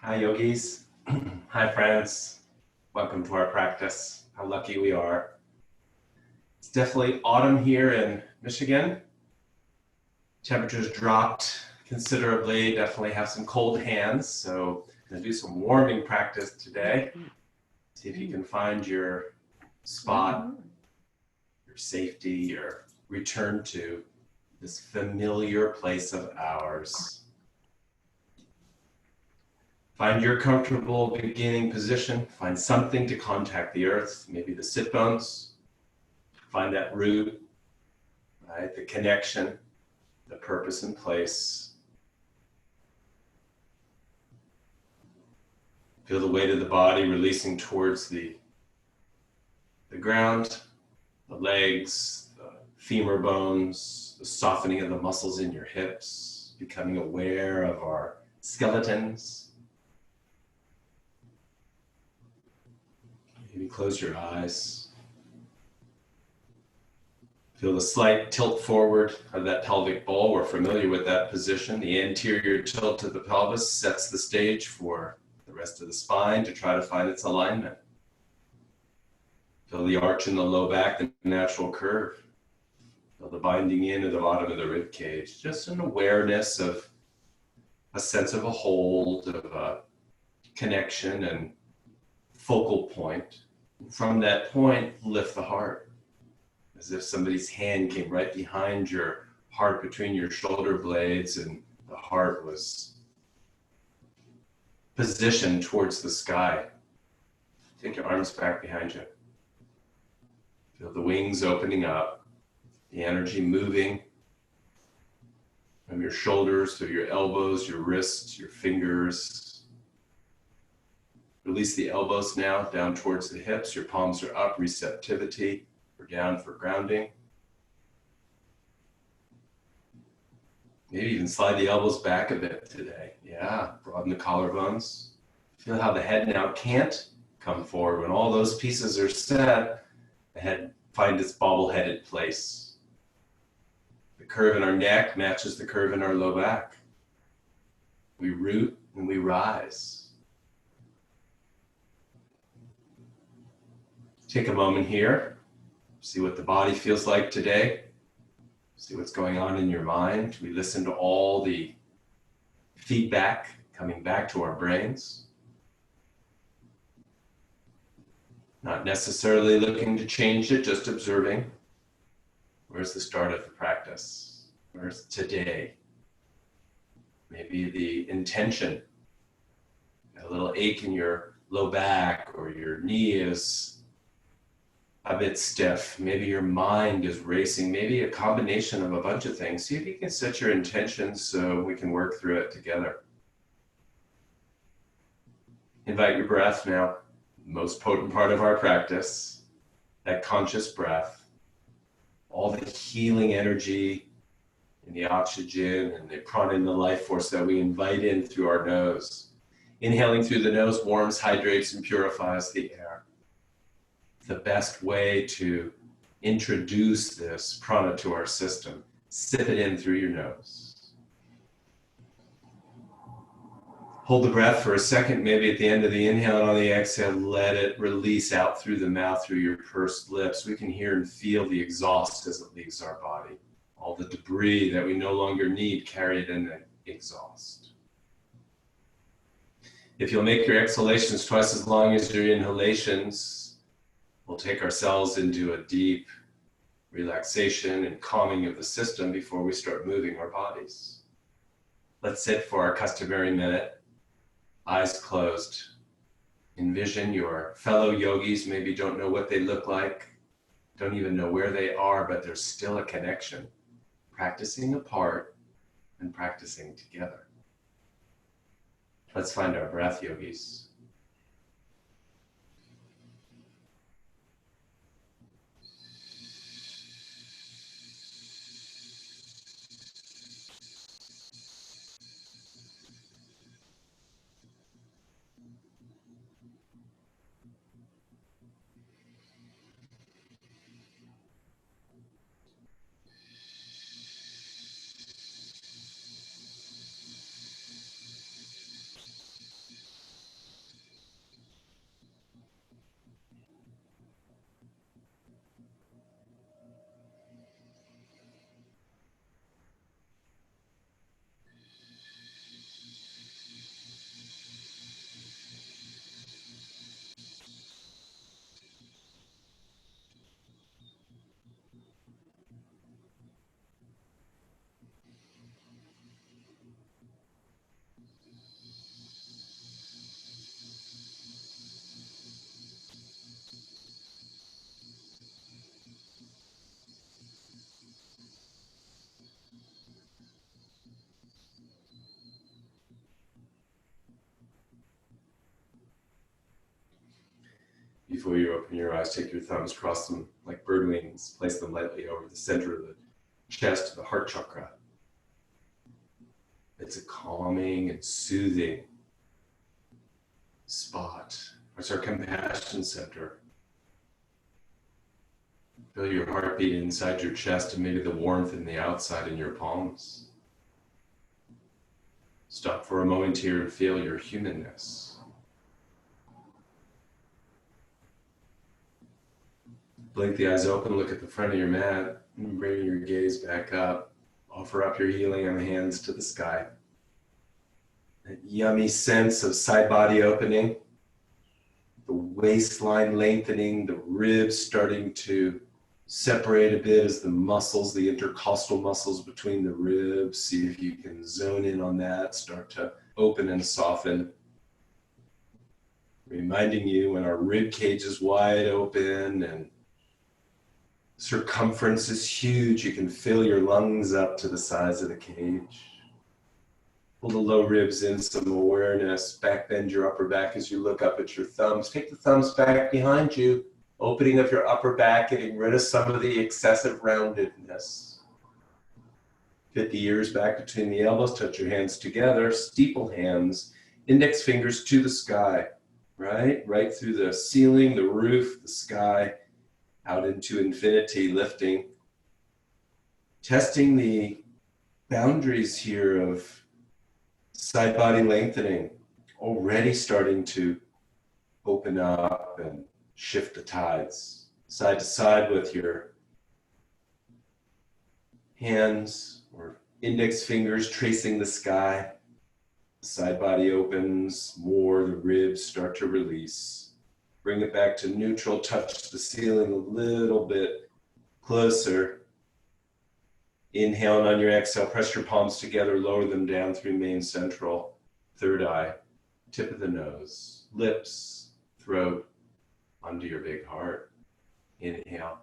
Hi, yogis. Hi, friends. Welcome to our practice. How lucky we are. It's definitely autumn here in Michigan. Temperatures dropped considerably, definitely have some cold hands. So I'm going to do some warming practice today. See if you can find your spot, your safety, your return to this familiar place of ours. Find your comfortable beginning position. Find something to contact the earth, maybe the sit bones. Find that root, right? The connection, the purpose and place. Feel the weight of the body releasing towards the ground, the legs, the femur bones, the softening of the muscles in your hips, becoming aware of our skeletons. Maybe close your eyes. Feel the slight tilt forward of that pelvic bowl. We're familiar with that position. The anterior tilt of the pelvis sets the stage for the rest of the spine to try to find its alignment. Feel the arch in the low back, the natural curve. Feel the binding in at the bottom of the rib cage. Just an awareness of a sense of a hold, of a connection and focal point. From that point, lift the heart. As if somebody's hand came right behind your heart between your shoulder blades and the heart was positioned towards the sky. Take your arms back behind you. Feel the wings opening up, the energy moving from your shoulders through your elbows, your wrists, your fingers. Release the elbows now down towards the hips. Your palms are up, receptivity. Or down for grounding. Maybe even slide the elbows back a bit today. Yeah, broaden the collarbones. Feel how the head now can't come forward. When all those pieces are set, the head finds its bobble-headed place. The curve in our neck matches the curve in our low back. We root and we rise. Take a moment here. See what the body feels like today. See what's going on in your mind. We listen to all the feedback coming back to our brains. Not necessarily looking to change it, just observing. Where's the start of the practice? Where's today? Maybe the intention. A little ache in your low back or your knee is a bit stiff. Maybe your mind is racing. Maybe a combination of a bunch of things. See if you can set your intentions so we can work through it together. Invite your breath now. Most potent part of our practice, that conscious breath. All the healing energy and the oxygen and the prana and the life force that we invite in through our nose. Inhaling through the nose warms, hydrates, and purifies the air. The best way to introduce this prana to our system. Sip it in through your nose. Hold the breath for a second, maybe at the end of the inhale, and on the exhale, let it release out through the mouth, through your pursed lips. We can hear and feel the exhaust as it leaves our body. All the debris that we no longer need carried in the exhaust. If you'll make your exhalations twice as long as your inhalations, we'll take ourselves into a deep relaxation and calming of the system before we start moving our bodies. Let's sit for our customary minute, eyes closed. Envision your fellow yogis, maybe don't know what they look like, don't even know where they are, but there's still a connection. Practicing apart and practicing together. Let's find our breath, yogis. Before you open your eyes, take your thumbs, cross them like bird wings, place them lightly over the center of the chest, the heart chakra. It's a calming and soothing spot. It's our compassion center. Feel your heartbeat inside your chest and maybe the warmth in the outside in your palms. Stop for a moment here and feel your humanness. Blink the eyes open, look at the front of your mat, and bring your gaze back up. Offer up your healing on the hands to the sky. That yummy sense of side body opening, the waistline lengthening, the ribs starting to separate a bit as the muscles, the intercostal muscles between the ribs, see if you can zone in on that, start to open and soften. Reminding you when our rib cage is wide open and circumference is huge, you can fill your lungs up to the size of the cage. Pull the low ribs in, some awareness. Back bend your upper back as you look up at your thumbs. Take the thumbs back behind you. Opening of your upper back, getting rid of some of the excessive roundedness. Fit the ears back between the elbows. Touch your hands together. Steeple hands. Index fingers to the sky. Right through the ceiling, the roof, the sky. Out into infinity, lifting. Testing the boundaries here of side body lengthening, already starting to open up and shift the tides. Side to side with your hands or index fingers tracing the sky. Side body opens more, the ribs start to release. Bring it back to neutral, touch the ceiling a little bit closer. Inhale, and on your exhale, press your palms together, lower them down through main central, third eye, tip of the nose, lips, throat, onto your big heart. Inhale.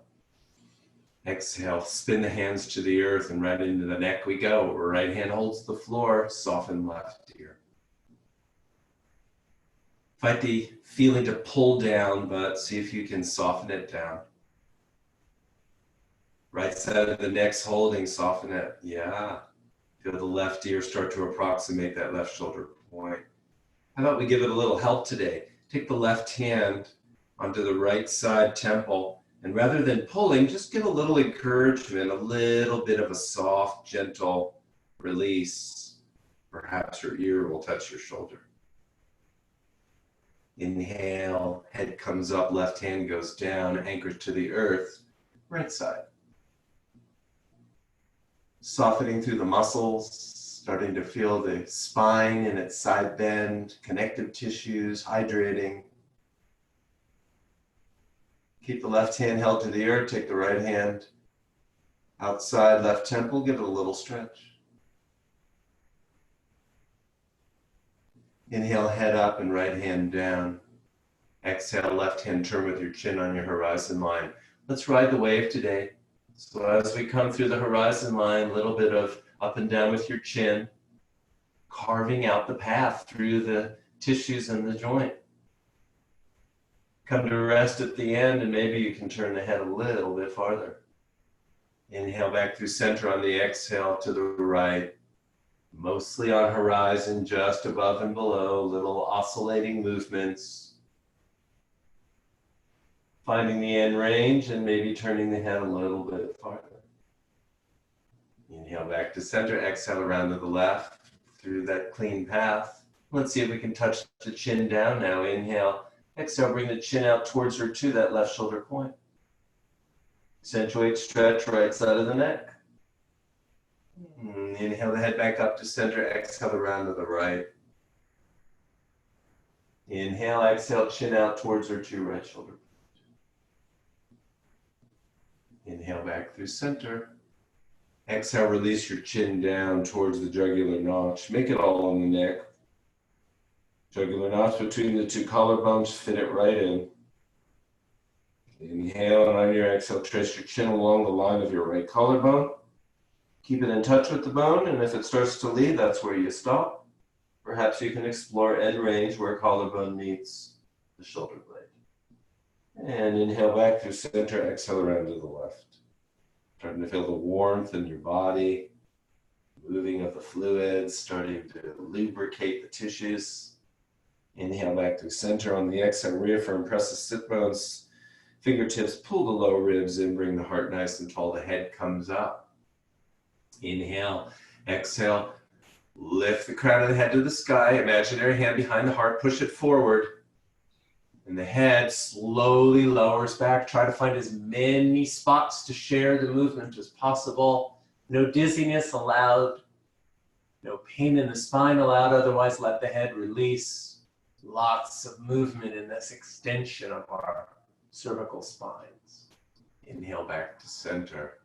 Exhale, spin the hands to the earth and right into the neck we go. Right hand holds the floor, soften left ear. Fight the feeling to pull down, but see if you can soften it down. Right side of the neck's holding, soften it. Yeah. Feel the left ear start to approximate that left shoulder point. How about we give it a little help today? Take the left hand onto the right side temple, and rather than pulling, just give a little encouragement, a little bit of a soft, gentle release. Perhaps your ear will touch your shoulder. Inhale, head comes up, left hand goes down, anchored to the earth, right side. Softening through the muscles, starting to feel the spine in its side bend, connective tissues, hydrating. Keep the left hand held to the earth, take the right hand outside left temple, give it a little stretch. Inhale, head up and right hand down. Exhale, left hand turn with your chin on your horizon line. Let's ride the wave today. So as we come through the horizon line, a little bit of up and down with your chin, carving out the path through the tissues and the joint. Come to rest at the end, and maybe you can turn the head a little bit farther. Inhale back through center on the exhale to the right. Mostly on horizon, just above and below, little oscillating movements. Finding the end range and maybe turning the head a little bit farther. Inhale back to center, exhale around to the left through that clean path. Let's see if we can touch the chin down now. Inhale, exhale, bring the chin out towards or to that left shoulder point. Accentuate, stretch right side of the neck. Inhale the head back up to center, exhale around to the right. Inhale, exhale, chin out towards or to right shoulder. Inhale back through center. Exhale, release your chin down towards the jugular notch. Make it all on the neck. Jugular notch between the two collarbones, fit it right in. Inhale, and on your exhale, trace your chin along the line of your right collarbone. Keep it in touch with the bone, and if it starts to lead, that's where you stop. Perhaps you can explore end range where collarbone meets the shoulder blade. And inhale back through center, exhale around to the left. Starting to feel the warmth in your body, moving of the fluids, starting to lubricate the tissues. Inhale back through center. On the exhale, reaffirm, press the sit bones, fingertips, pull the low ribs in, bring the heart nice and tall. The head comes up. Inhale, exhale, lift the crown of the head to the sky. Imaginary hand behind the heart, push it forward. And the head slowly lowers back. Try to find as many spots to share the movement as possible. No dizziness allowed. No pain in the spine allowed. Otherwise, let the head release. Lots of movement in this extension of our cervical spines. Inhale back to center.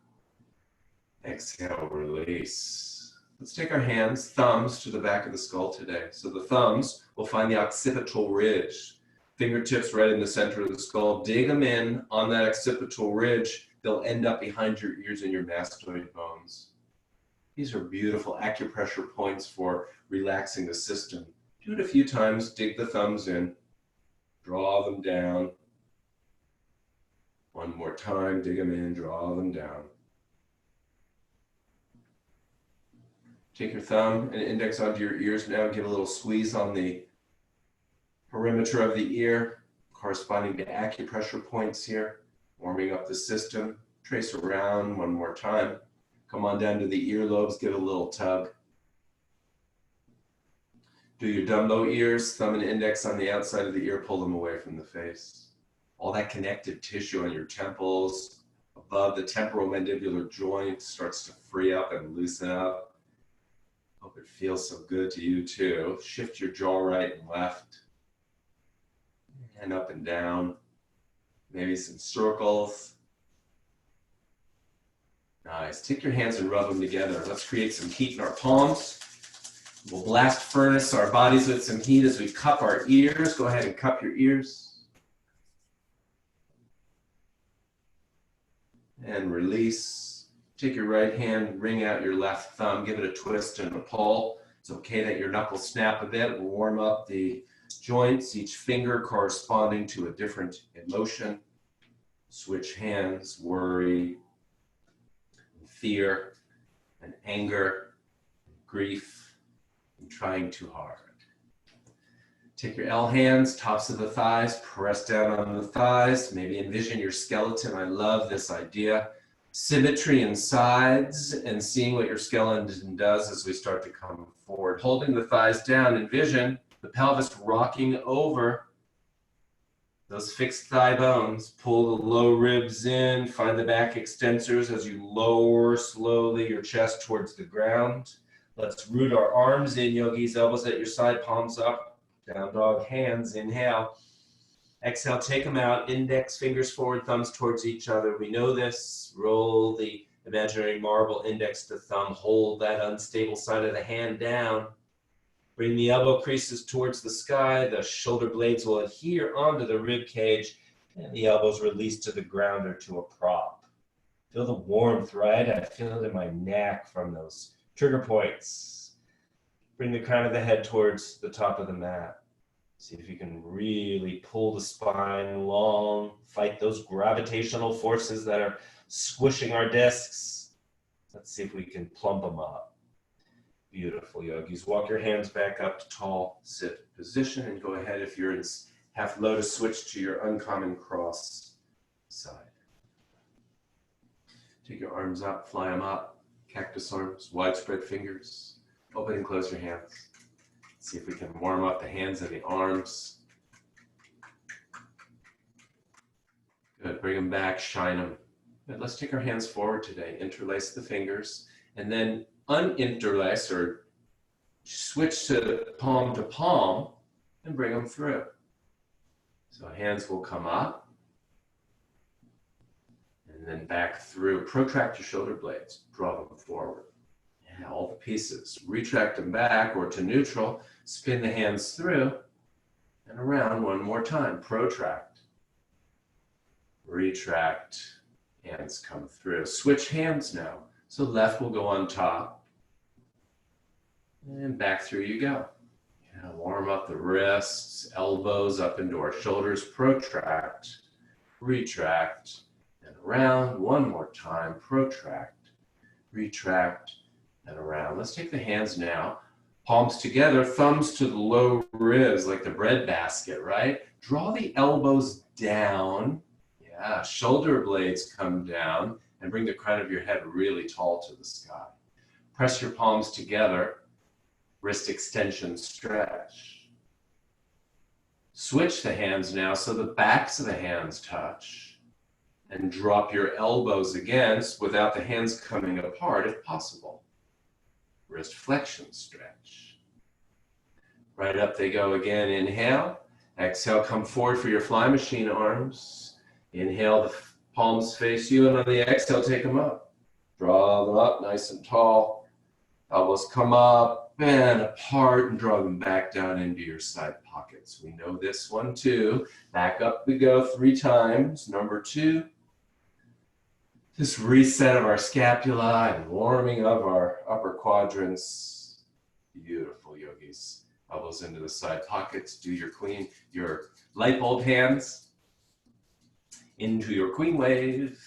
Exhale, release. Let's take our hands, thumbs to the back of the skull today. So the thumbs will find the occipital ridge. Fingertips right in the center of the skull. Dig them in on that occipital ridge. They'll end up behind your ears and your mastoid bones. These are beautiful acupressure points for relaxing the system. Do it a few times. Dig the thumbs in. Draw them down. One more time. Dig them in. Draw them down. Take your thumb and index onto your ears now. Give a little squeeze on the perimeter of the ear, corresponding to acupressure points here, warming up the system. Trace around one more time. Come on down to the earlobes, give a little tug. Do your Dumbo ears, thumb and index on the outside of the ear, pull them away from the face. All that connective tissue on your temples, above the temporal mandibular joint starts to free up and loosen up. Hope it feels so good to you too. Shift your jaw right and left. And up and down, maybe some circles. Nice. Take your hands and rub them together. Let's create some heat in our palms. We'll blast furnace our bodies with some heat as we cup our ears. Go ahead and cup your ears. And release. Take your right hand, wring out your left thumb, give it a twist and a pull. It's okay that your knuckles snap a bit. We'll warm up the joints, each finger corresponding to a different emotion. Switch hands, worry, fear, and anger, grief, and trying too hard. Take your L hands, tops of the thighs, press down on the thighs. Maybe envision your skeleton. I love this idea. Symmetry in sides and seeing what your skeleton does as we start to come forward. Holding the thighs down, envision the pelvis rocking over those fixed thigh bones. Pull the low ribs in, find the back extensors as you lower slowly your chest towards the ground. Let's root our arms in, yogis, elbows at your side, palms up, down dog, hands, inhale. Exhale, take them out, index fingers forward, thumbs towards each other. We know this. Roll the imaginary marble index to thumb. Hold that unstable side of the hand down. Bring the elbow creases towards the sky. The shoulder blades will adhere onto the rib cage, and the elbows release to the ground or to a prop. Feel the warmth, right? I feel it in my neck from those trigger points. Bring the crown of the head towards the top of the mat. See if you can really pull the spine long, fight those gravitational forces that are squishing our discs. Let's see if we can plump them up. Beautiful, yogis. Walk your hands back up to tall sit position and go ahead, if you're in half lotus, switch to your uncommon cross side. Take your arms up, fly them up, cactus arms, widespread fingers. Open and close your hands. See if we can warm up the hands and the arms. Good, bring them back, shine them. Good. Let's take our hands forward today, interlace the fingers, and then uninterlace or switch to palm and bring them through. So hands will come up and then back through. Protract your shoulder blades, draw them forward. Yeah, all the pieces. Retract them back or to neutral. Spin the hands through and around one more time. Protract. Retract. Hands come through. Switch hands now. So left will go on top. And back through you go. Yeah, warm up the wrists, elbows up into our shoulders. Protract. retract, and around. One more time, protract, retract, and around. Let's take the hands now. Palms together, thumbs to the low ribs like the bread basket, right? Draw the elbows down. Yeah, shoulder blades come down and bring the crown of your head really tall to the sky. Press your palms together, wrist extension stretch. Switch the hands now so the backs of the hands touch, and drop your elbows again without the hands coming apart if possible. Wrist flexion stretch. Right up they go again. Inhale. Exhale, come forward for your fly machine arms. Inhale, the palms face you, and on the exhale, take them up. Draw them up nice and tall. Elbows come up and apart, and draw them back down into your side pockets. We know this one too. Back up we go 3 times. Number 2. This reset of our scapula and warming of our upper quadrants. Beautiful, yogis. Elbows into the side pockets. Do your light bulb hands into your queen wave,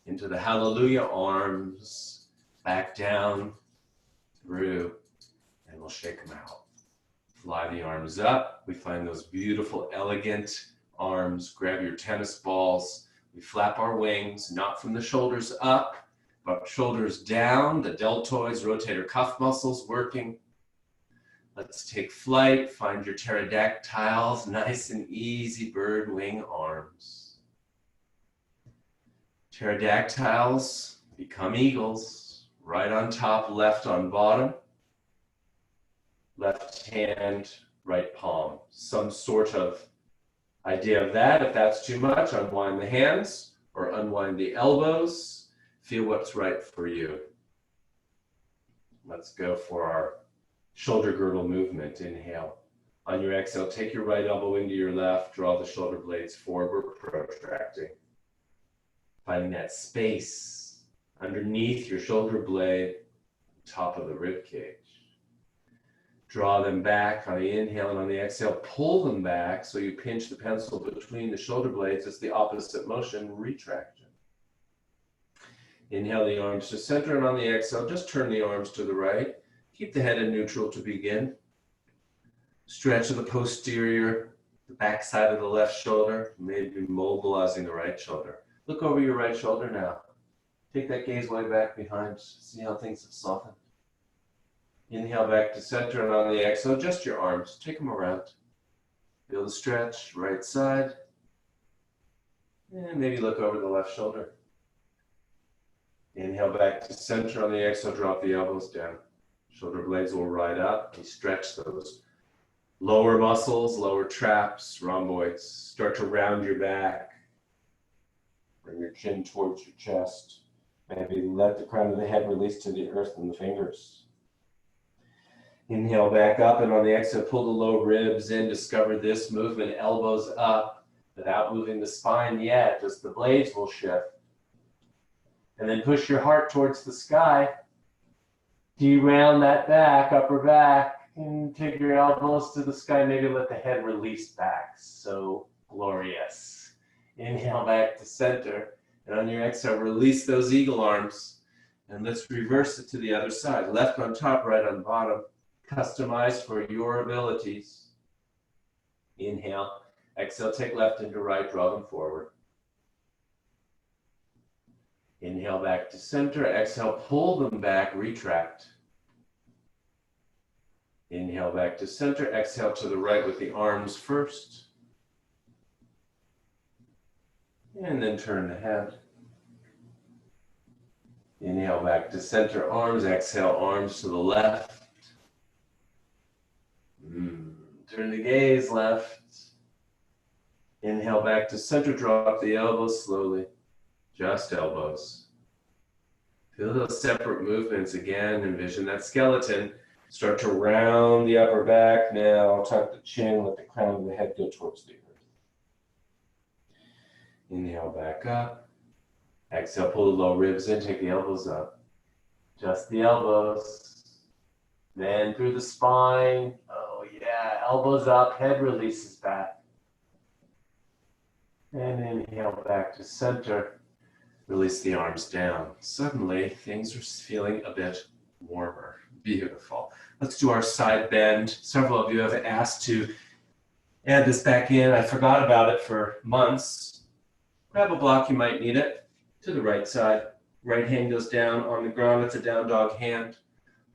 into the hallelujah arms, back down, through, and we'll shake them out. Fly the arms up. We find those beautiful, elegant arms. Grab your tennis balls. We flap our wings, not from the shoulders up, but shoulders down, the deltoids, rotator cuff muscles working. Let's take flight. Find your pterodactyls, nice and easy bird wing arms. Pterodactyls become eagles, right on top, left on bottom. Left hand, right palm. Some sort of idea of that. If that's too much, unwind the hands or unwind the elbows. Feel what's right for you. Let's go for our shoulder girdle movement. Inhale. On your exhale, take your right elbow into your left. Draw the shoulder blades forward, protracting. Finding that space underneath your shoulder blade, top of the rib cage. Draw them back on the inhale, and on the exhale, pull them back so you pinch the pencil between the shoulder blades. It's the opposite motion, retraction. Inhale the arms to center, and on the exhale, just turn the arms to the right. Keep the head in neutral to begin. Stretch of the posterior, the back side of the left shoulder, maybe mobilizing the right shoulder. Look over your right shoulder now. Take that gaze way back behind. See how things have softened. Inhale back to center, and on the exhale, just your arms. Take them around. Feel the stretch, right side. And maybe look over the left shoulder. Inhale back to center. On the exhale, drop the elbows down. Shoulder blades will ride up. You stretch those lower muscles, lower traps, rhomboids. Start to round your back. Bring your chin towards your chest. Maybe let the crown of the head release to the earth and the fingers. Inhale back up, and on the exhale, pull the low ribs in. Discover this movement, elbows up, without moving the spine yet. Just the blades will shift. And then push your heart towards the sky. De-round that back, upper back, and take your elbows to the sky. Maybe let the head release back. So glorious. Inhale back to center. And on your exhale, release those eagle arms. And let's reverse it to the other side. Left on top, right on bottom. Customized for your abilities. Inhale. Exhale, take left into right, draw them forward. Inhale back to center. Exhale, pull them back, retract. Inhale back to center. Exhale to the right with the arms first. And then turn the head. Inhale back to center, arms. Exhale, arms to the left. Turn the gaze left. Inhale back to center, drop the elbows slowly. Just elbows. Feel those separate movements again. Envision that skeleton. Start to round the upper back now. Tuck the chin, let the crown of the head go towards the earth. Inhale back up. Exhale, pull the low ribs in, take the elbows up. Just the elbows. Then through the spine. Oh yeah, elbows up, head releases back. And inhale back to center. Release the arms down. Suddenly, things are feeling a bit warmer. Beautiful. Let's do our side bend. Several of you have asked to add this back in. I forgot about it for months. Grab a block, you might need it. To the right side. Right hand goes down on the ground. It's a down dog hand.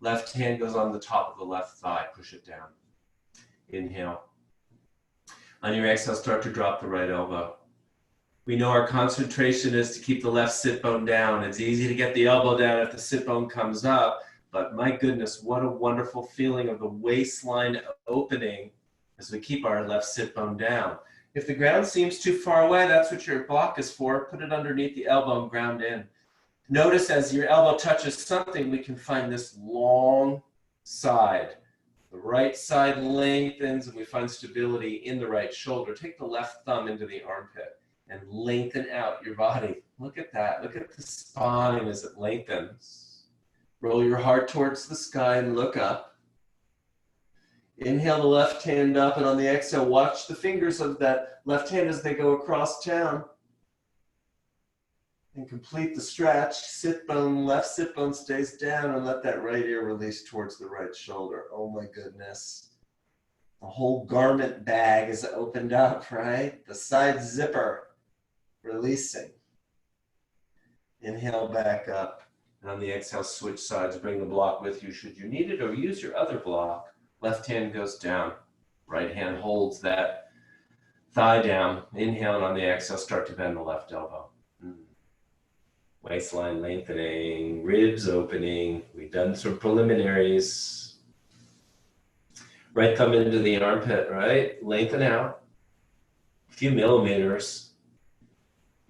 Left hand goes on the top of the left thigh. Push it down. Inhale. On your exhale, start to drop the right elbow. We know our concentration is to keep the left sit bone down. It's easy to get the elbow down if the sit bone comes up, but my goodness, what a wonderful feeling of the waistline opening as we keep our left sit bone down. If the ground seems too far away, that's what your block is for. Put it underneath the elbow and ground in. Notice as your elbow touches something, we can find this long side. The right side lengthens and we find stability in the right shoulder. Take the left thumb into the armpit and lengthen out your body. Look at that. Look at the spine as it lengthens. Roll your heart towards the sky and look up. Inhale the left hand up, and on the exhale, watch the fingers of that left hand as they go across town. And complete the stretch. Sit bone, left sit bone stays down, and let that right ear release towards the right shoulder. Oh my goodness. The whole garment bag is opened up, right? The side zipper releasing. Inhale back up. And on the exhale, switch sides. Bring the block with you should you need it, or use your other block. Left hand goes down. Right hand holds that thigh down. Inhale, and on the exhale, start to bend the left elbow. Waistline lengthening, ribs opening. We've done some preliminaries. Right thumb into the armpit, right? Lengthen out. A few millimeters.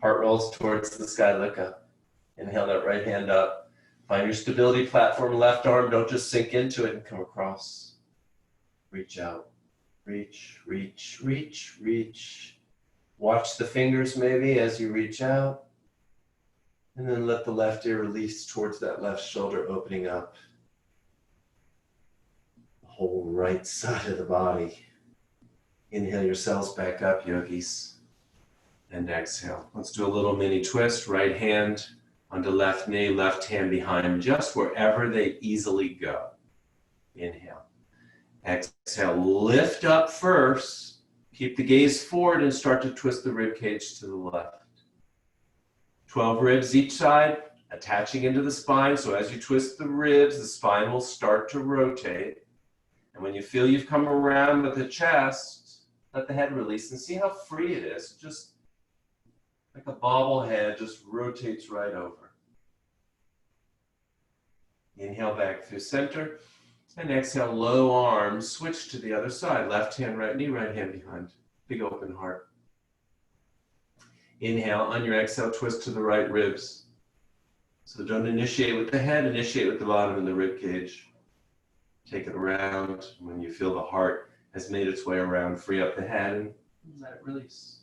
Heart rolls towards the sky, look up. Inhale that right hand up. Find your stability platform, left arm. Don't just sink into it and come across. Reach out. Reach, reach, reach, reach. Watch the fingers maybe as you reach out. And then let the left ear release towards that left shoulder, opening up the whole right side of the body. Inhale yourselves back up, yogis. And exhale. Let's do a little mini twist. Right hand onto left knee, left hand behind, just wherever they easily go. Inhale. Exhale. Lift up first. Keep the gaze forward and start to twist the rib cage to the left. 12 ribs each side, attaching into the spine. So as you twist the ribs, the spine will start to rotate. And when you feel you've come around with the chest, let the head release and see how free it is. Just like a bobblehead, just rotates right over. Inhale back through center. And exhale, low arms. Switch to the other side. Left hand, right knee, right hand behind. Big open heart. Inhale, on your exhale, twist to the right ribs. So don't initiate with the head, initiate with the bottom of the rib cage. Take it around. When you feel the heart has made its way around, free up the head and let it release.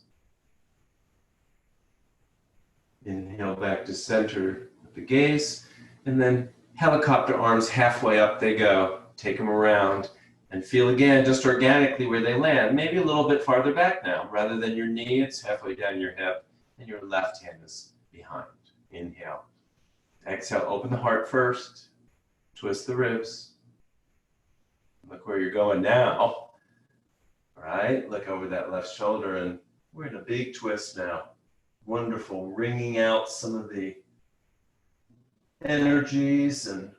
Inhale back to center with the gaze, and then helicopter arms halfway up they go. Take them around and feel again just organically where they land. Maybe a little bit farther back now. Rather than your knee, it's halfway down your hip, and your left hand is behind. Inhale. Exhale, open the heart first. Twist the ribs. Look where you're going now. All right, look over that left shoulder, and we're in a big twist now. Wonderful, wringing out some of the energies and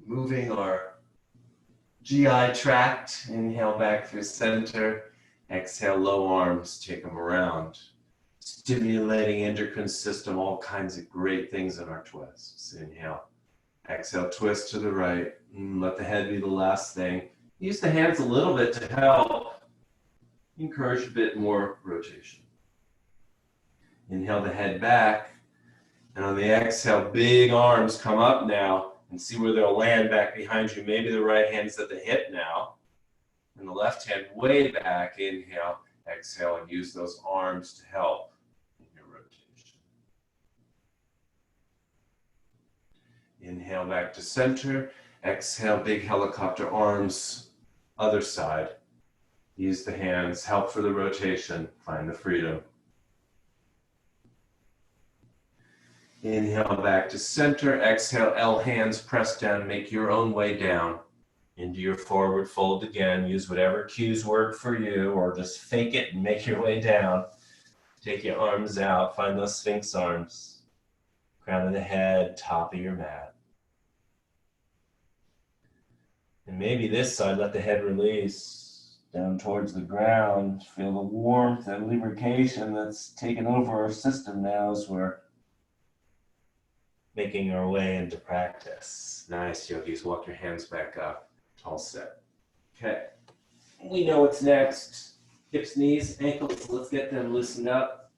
moving our GI tract. Inhale back through center. Exhale, low arms, take them around. Stimulating endocrine system, all kinds of great things in our twists. Inhale. Exhale, twist to the right. Let the head be the last thing. Use the hands a little bit to help encourage a bit more rotation. Inhale the head back. And on the exhale, big arms come up now. And see where they'll land back behind you. Maybe the right hand's at the hip now. And the left hand way back. Inhale, exhale, and use those arms to help in your rotation. Inhale back to center. Exhale, big helicopter arms. Other side. Use the hands, help for the rotation. Find the freedom. Inhale back to center. Exhale, L hands press down. Make your own way down into your forward fold again. Use whatever cues work for you, or just fake it and make your way down. Take your arms out. Find those Sphinx arms. Crown of the head, top of your mat. And maybe this side, let the head release down towards the ground. Feel the warmth and lubrication that's taken over our system now as we're making our way into practice. Nice, yogis. Walk your hands back up. All set. Okay. We know what's next. Hips, knees, ankles. Let's get them loosened up.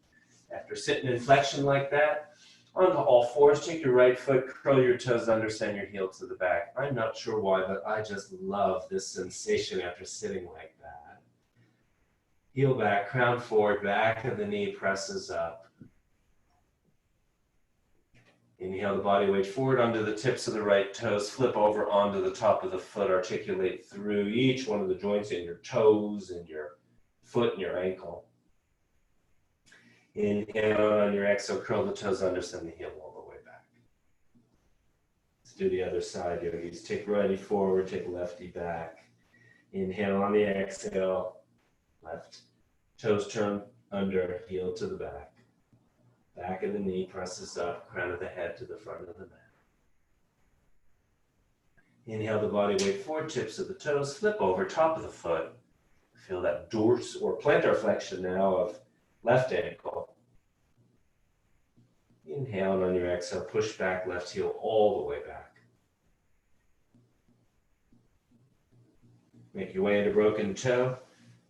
After sitting in flexion like that, onto all fours, take your right foot, curl your toes under, send your heel to the back. I'm not sure why, but I just love this sensation after sitting like that. Heel back, crown forward, back of the knee presses up. Inhale the body weight forward onto the tips of the right toes, flip over onto the top of the foot, articulate through each one of the joints in your toes and your foot and your ankle. Inhale on your exhale, curl the toes under, send the heel all the way back. Let's do the other side, yogis. Take righty forward, take lefty back. Inhale on the exhale, left. Toes turn under, heel to the back. Back of the knee presses up, crown of the head to the front of the mat. Inhale the body weight forward, tips of the toes, flip over, top of the foot. Feel that dorsal or plantar flexion now of left ankle. Inhale, and on your exhale, push back, left heel all the way back. Make your way into broken toe.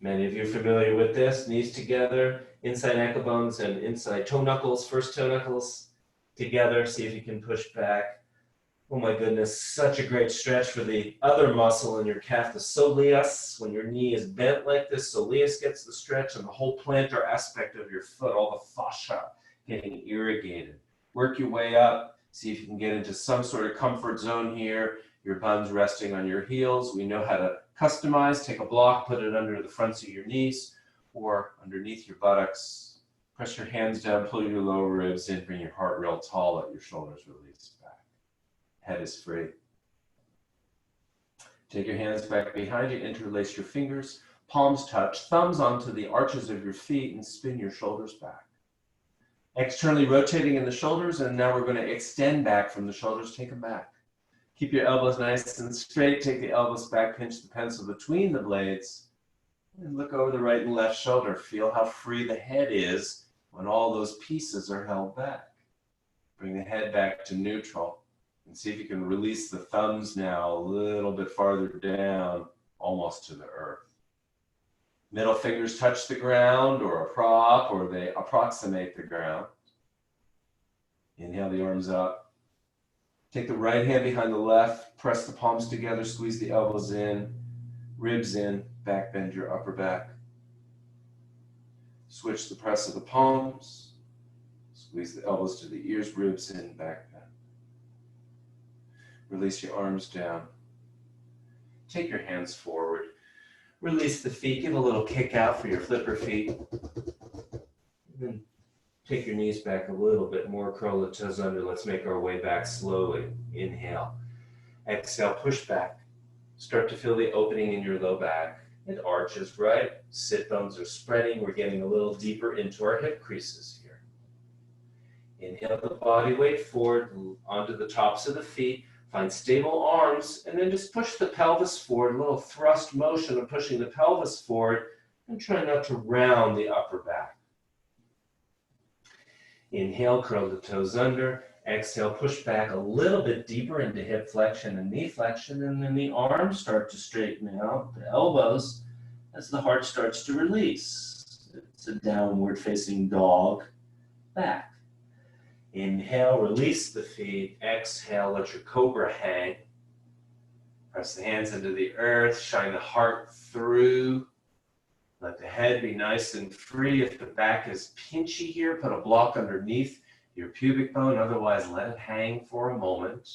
Many of you are familiar with this. Knees together, inside ankle bones and inside toe knuckles, first toe knuckles together. See if you can push back. Oh my goodness, such a great stretch for the other muscle in your calf, the soleus. When your knee is bent like this, soleus gets the stretch, and the whole plantar aspect of your foot, all the fascia getting irrigated. Work your way up. See if you can get into some sort of comfort zone here. Your buns resting on your heels. We know how to customize. Take a block, put it under the fronts of your knees or underneath your buttocks. Press your hands down, pull your lower ribs in, bring your heart real tall, let your shoulders release back. Head is free. Take your hands back behind you, interlace your fingers, palms touch, thumbs onto the arches of your feet, and spin your shoulders back. Externally rotating in the shoulders, and now we're going to extend back from the shoulders, take them back. Keep your elbows nice and straight, take the elbows back, pinch the pencil between the blades, and look over the right and left shoulder. Feel how free the head is when all those pieces are held back. Bring the head back to neutral. And see if you can release the thumbs now a little bit farther down, almost to the earth. Middle fingers touch the ground or a prop, or they approximate the ground. Inhale the arms up. Take the right hand behind the left, press the palms together, squeeze the elbows in, ribs in, back bend your upper back. Switch the press of the palms, squeeze the elbows to the ears, ribs in, back bend. Release your arms down. Take your hands forward. Release the feet. Give a little kick out for your flipper feet. And then take your knees back a little bit more. Curl the toes under. Let's make our way back slowly. Inhale. Exhale, push back. Start to feel the opening in your low back. It arches, right? Sit bones are spreading. We're getting a little deeper into our hip creases here. Inhale the body weight forward onto the tops of the feet. Find stable arms, and then just push the pelvis forward, a little thrust motion of pushing the pelvis forward, and try not to round the upper back. Inhale, curl the toes under. Exhale, push back a little bit deeper into hip flexion and knee flexion, and then the arms start to straighten out, the elbows, as the heart starts to release. It's a downward facing dog, back. Inhale, release the feet. Exhale, let your cobra hang. Press the hands into the earth, shine the heart through. Let the head be nice and free. If the back is pinchy here, put a block underneath your pubic bone. Otherwise, let it hang for a moment.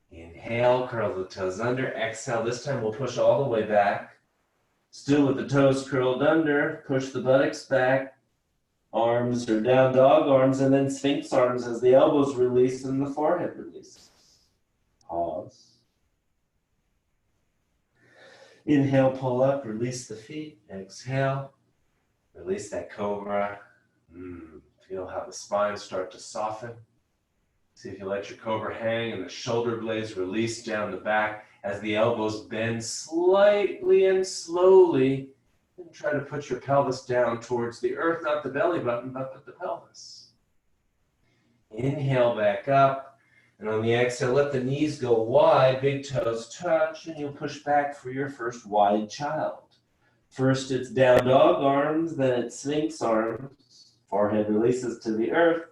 Inhale, curl the toes under. Exhale, this time we'll push all the way back. Still with the toes curled under, push the buttocks back. arms or down dog arms, and then sphinx arms as the elbows release and the forehead releases. Pause. Inhale, pull up, release the feet. Exhale, release that cobra. Feel how the spine start to soften. See if you let your cobra hang and the shoulder blades release down the back as the elbows bend slightly and slowly. And try to put your pelvis down towards the earth, not the belly button, but the pelvis. Inhale back up. And on the exhale, let the knees go wide, big toes touch, and you'll push back for your first wide child. First, it's down dog arms, then it's sphinx arms. Forehead releases to the earth.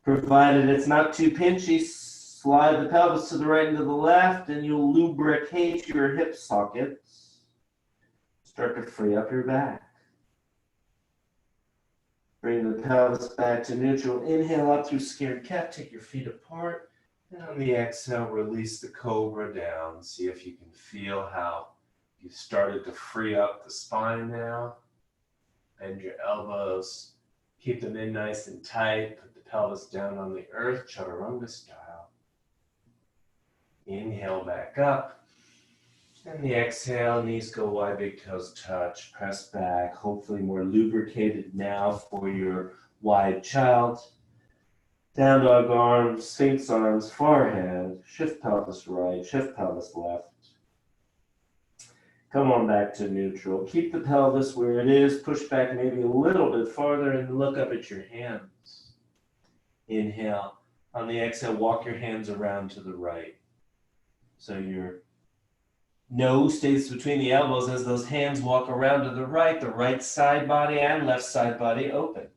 Provided it's not too pinchy, slide the pelvis to the right and to the left, and you'll lubricate your hip sockets. Start to free up your back. Bring the pelvis back to neutral. Inhale up through scared cat. Take your feet apart. And on the exhale, release the cobra down. See if you can feel how you've started to free up the spine now. Bend your elbows. Keep them in nice and tight. Put the pelvis down on the earth, chaturanga style. Inhale back up. And the exhale, knees go wide, big toes touch, press back, hopefully more lubricated now for your wide child. Down dog arms, sphinx arms, forehead, shift pelvis right, shift pelvis left. Come on back to neutral. Keep the pelvis where it is, push back maybe a little bit farther and look up at your hands. Inhale. On the exhale, walk your hands around to the right. So your nose stays between the elbows as those hands walk around to the right side body and left side body open.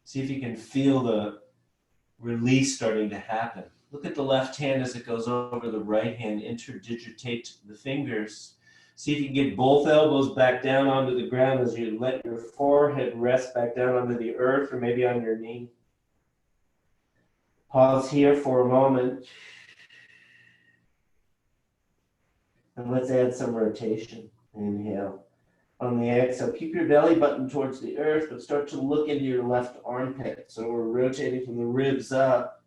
See if you can feel the release starting to happen. Look at the left hand as it goes over the right hand. Interdigitate the fingers. See if you can get both elbows back down onto the ground as you let your forehead rest back down onto the earth or maybe on your knee. Pause here for a moment. And let's add some rotation. Inhale. On the exhale, keep your belly button towards the earth, but start to look into your left armpit. So we're rotating from the ribs up.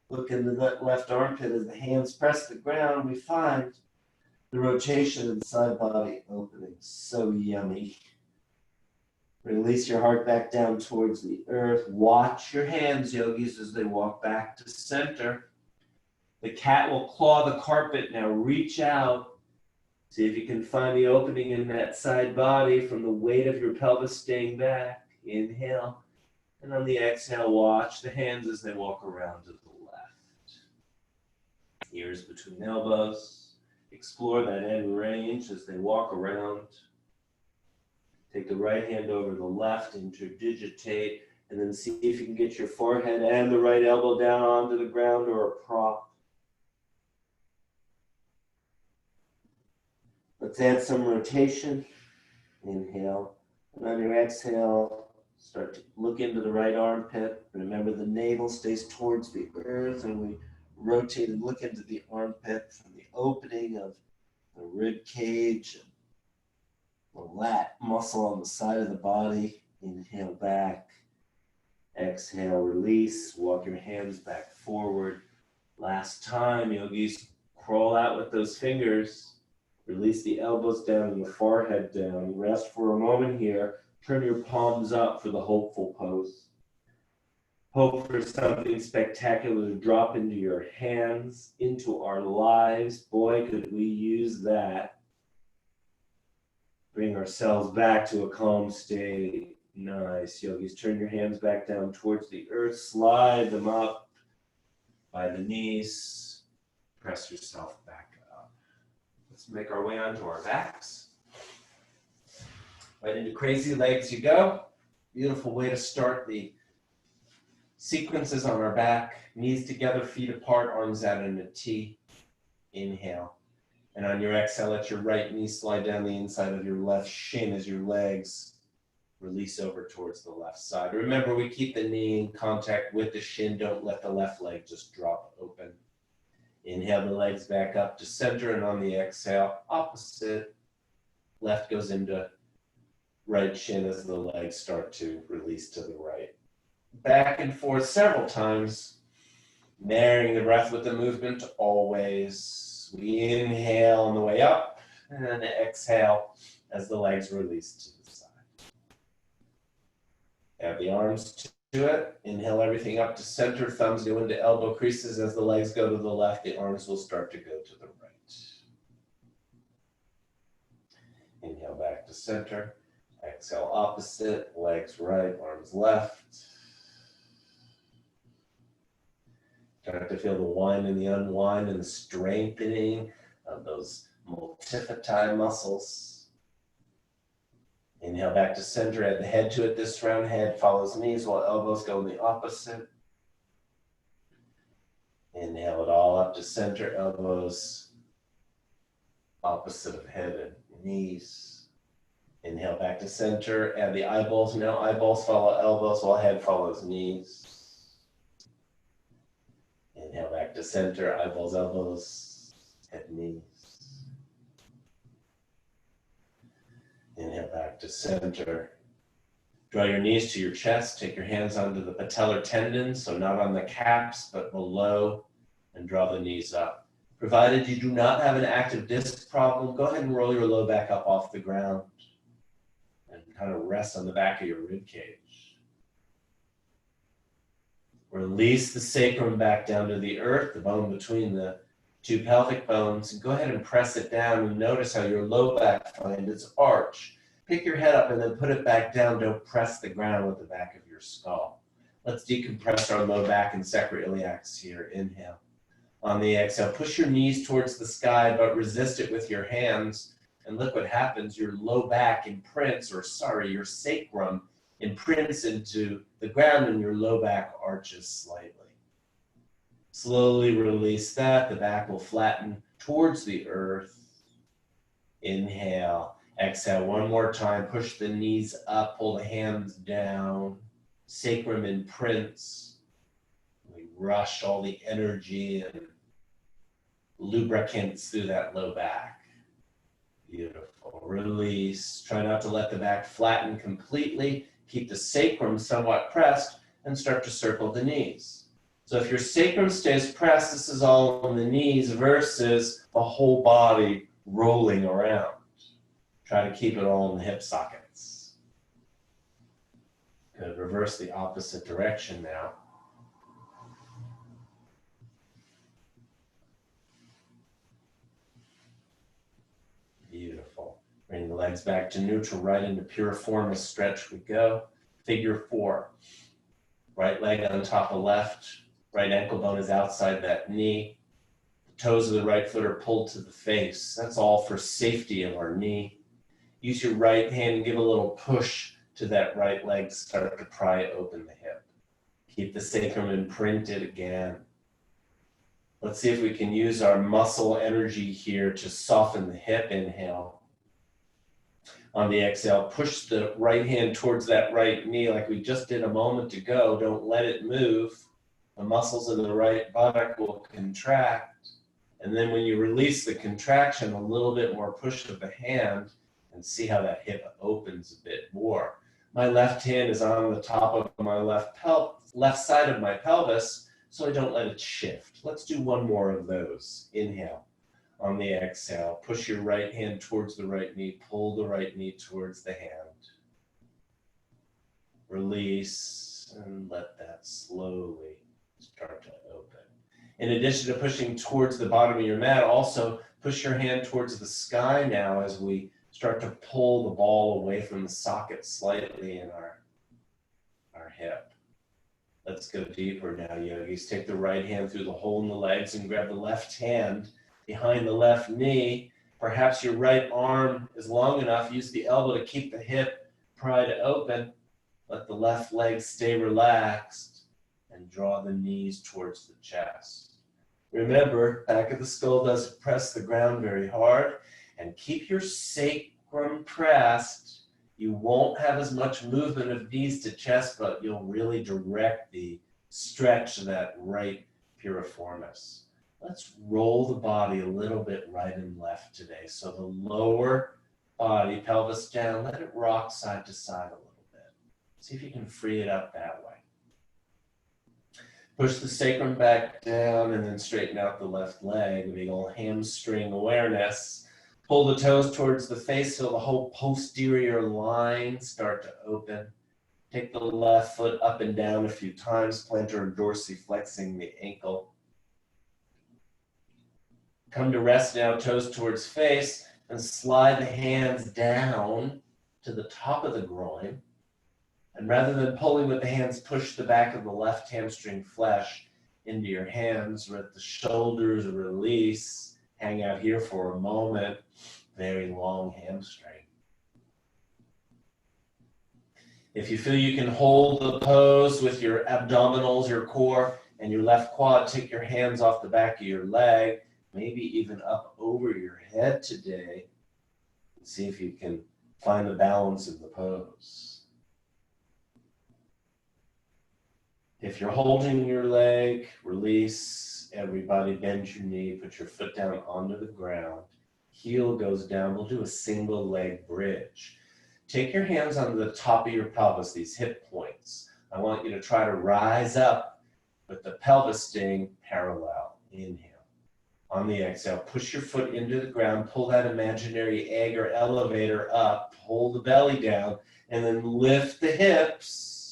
Look into that left armpit as the hands press the ground. We find the rotation of the side body opening. So yummy. Release your heart back down towards the earth. Watch your hands, yogis, as they walk back to center. The cat will claw the carpet. Now reach out. See if you can find the opening in that side body from the weight of your pelvis staying back. Inhale. And on the exhale, watch the hands as they walk around to the left. Ears between elbows. Explore that end range as they walk around. Take the right hand over the left, interdigitate, and then see if you can get your forehead and the right elbow down onto the ground or a prop. Let's add some rotation. Inhale. And on your exhale, start to look into the right armpit. Remember the navel stays towards the earth, and we rotate and look into the armpit from the opening of the rib cage, the lat muscle on the side of the body. Inhale back. Exhale, release. Walk your hands back forward. Last time, yogis, crawl out with those fingers. Release the elbows down and the forehead down. Rest for a moment here. Turn your palms up for the hopeful pose. Hope for something spectacular to drop into your hands, into our lives. Boy, could we use that. Bring ourselves back to a calm state. Nice. Yogis, turn your hands back down towards the earth. Slide them up by the knees. Press yourself back up. Let's make our way onto our backs. Right into crazy legs you go. Beautiful way to start the sequences on our back. Knees together, feet apart, arms out in a T. Inhale. And on your exhale, let your right knee slide down the inside of your left shin as your legs release over towards the left side. Remember, we keep the knee in contact with the shin. Don't let the left leg just drop open. Inhale the legs back up to center, and on the exhale, opposite. Left goes into right shin as the legs start to release to the right. Back and forth several times, marrying the breath with the movement always. We inhale on the way up and then exhale as the legs release to the side. Add the arms to it. Inhale everything up to center, thumbs go into elbow creases. As the legs go to the left, the arms will start to go to the right. Inhale back to center. Exhale opposite, legs right, arms left. Start to feel the wind and the unwind and the strengthening of those multifidi muscles. Inhale back to center, add the head to it this round. Head follows knees while elbows go in the opposite. Inhale it all up to center, elbows opposite of head and knees. Inhale back to center, add the eyeballs. Now eyeballs follow elbows while head follows knees. Inhale back to center, eyeballs, elbows, head, knees. Inhale back to center. Draw your knees to your chest. Take your hands onto the patellar tendons, so not on the caps, but below, and draw the knees up. Provided you do not have an active disc problem, go ahead and roll your low back up off the ground and kind of rest on the back of your rib cage. Release the sacrum back down to the earth, the bone between the two pelvic bones, and go ahead and press it down and notice how your low back finds its arch. Pick your head up and then put it back down. Don't press the ground with the back of your skull. Let's decompress our low back and sacroiliacs here. Inhale. On the exhale, push your knees towards the sky, but resist it with your hands. And look what happens. Your low back imprints, your sacrum imprints into the ground and your low back arches slightly. Slowly release that. The back will flatten towards the earth. Inhale. Exhale one more time. Push the knees up. Pull the hands down. Sacrum imprints. We rush all the energy and lubricants through that low back. Beautiful. Release. Try not to let the back flatten completely. Keep the sacrum somewhat pressed and start to circle the knees. So if your sacrum stays pressed, this is all on the knees versus the whole body rolling around. Try to keep it all in the hip sockets. Good. Reverse the opposite direction now. Beautiful. Bring the legs back to neutral, right into piriformis stretch we go. Figure 4. Right leg on top of left. Right ankle bone is outside that knee. The toes of the right foot are pulled to the face. That's all for safety of our knee. Use your right hand and give a little push to that right leg to start to pry open the hip. Keep the sacrum imprinted again. Let's see if we can use our muscle energy here to soften the hip. Inhale. On the exhale, push the right hand towards that right knee like we just did a moment ago. Don't let it move. The muscles in the right buttock will contract. And then when you release the contraction, a little bit more push of the hand and see how that hip opens a bit more. My left hand is on the top of my left side of my pelvis, so I don't let it shift. Let's do one more of those. Inhale. On the exhale, push your right hand towards the right knee, pull the right knee towards the hand. Release and let that slowly start to open. In addition to pushing towards the bottom of your mat, also push your hand towards the sky now as we start to pull the ball away from the socket slightly in our hip. Let's go deeper now, yogis. Take the right hand through the hole in the legs and grab the left hand behind the left knee. Perhaps your right arm is long enough. Use the elbow to keep the hip pried open. Let the left leg stay relaxed and draw the knees towards the chest. Remember, back of the skull doesn't press the ground very hard, and keep your sacrum pressed. You won't have as much movement of knees to chest, but you'll really direct the stretch of that right piriformis. Let's roll the body a little bit right and left today. So the lower body, pelvis down. Let it rock side to side a little bit. See if you can free it up that way. Push the sacrum back down and then straighten out the left leg. Big old hamstring awareness. Pull the toes towards the face, feel the whole posterior line start to open. Take the left foot up and down a few times, plantar and dorsiflexing the ankle. Come to rest now, toes towards face, and slide the hands down to the top of the groin. And rather than pulling with the hands, push the back of the left hamstring flesh into your hands. Let the shoulders release. Hang out here for a moment. Very long hamstring. If you feel you can hold the pose with your abdominals, your core, and your left quad, take your hands off the back of your leg, maybe even up over your head today. See if you can find the balance in the pose. If you're holding your leg, release. Everybody bend your knee, put your foot down onto the ground. Heel goes down. We'll do a single leg bridge. Take your hands onto the top of your pelvis, these hip points. I want you to try to rise up with the pelvis staying parallel. Inhale. On the exhale, push your foot into the ground, pull that imaginary egg or elevator up, hold the belly down, and then lift the hips.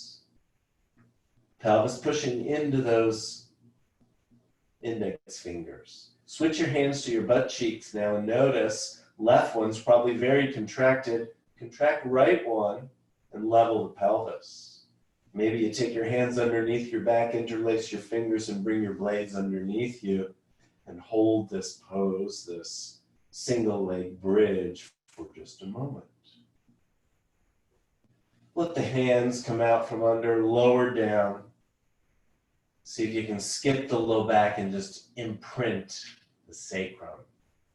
Pelvis pushing into those index fingers. Switch your hands to your butt cheeks now and notice left one's probably very contracted. Contract right one and level the pelvis. Maybe you take your hands underneath your back, interlace your fingers, and bring your blades underneath you and hold this pose, this single leg bridge for just a moment. Let the hands come out from under, lower down. See if you can skip the low back and just imprint the sacrum.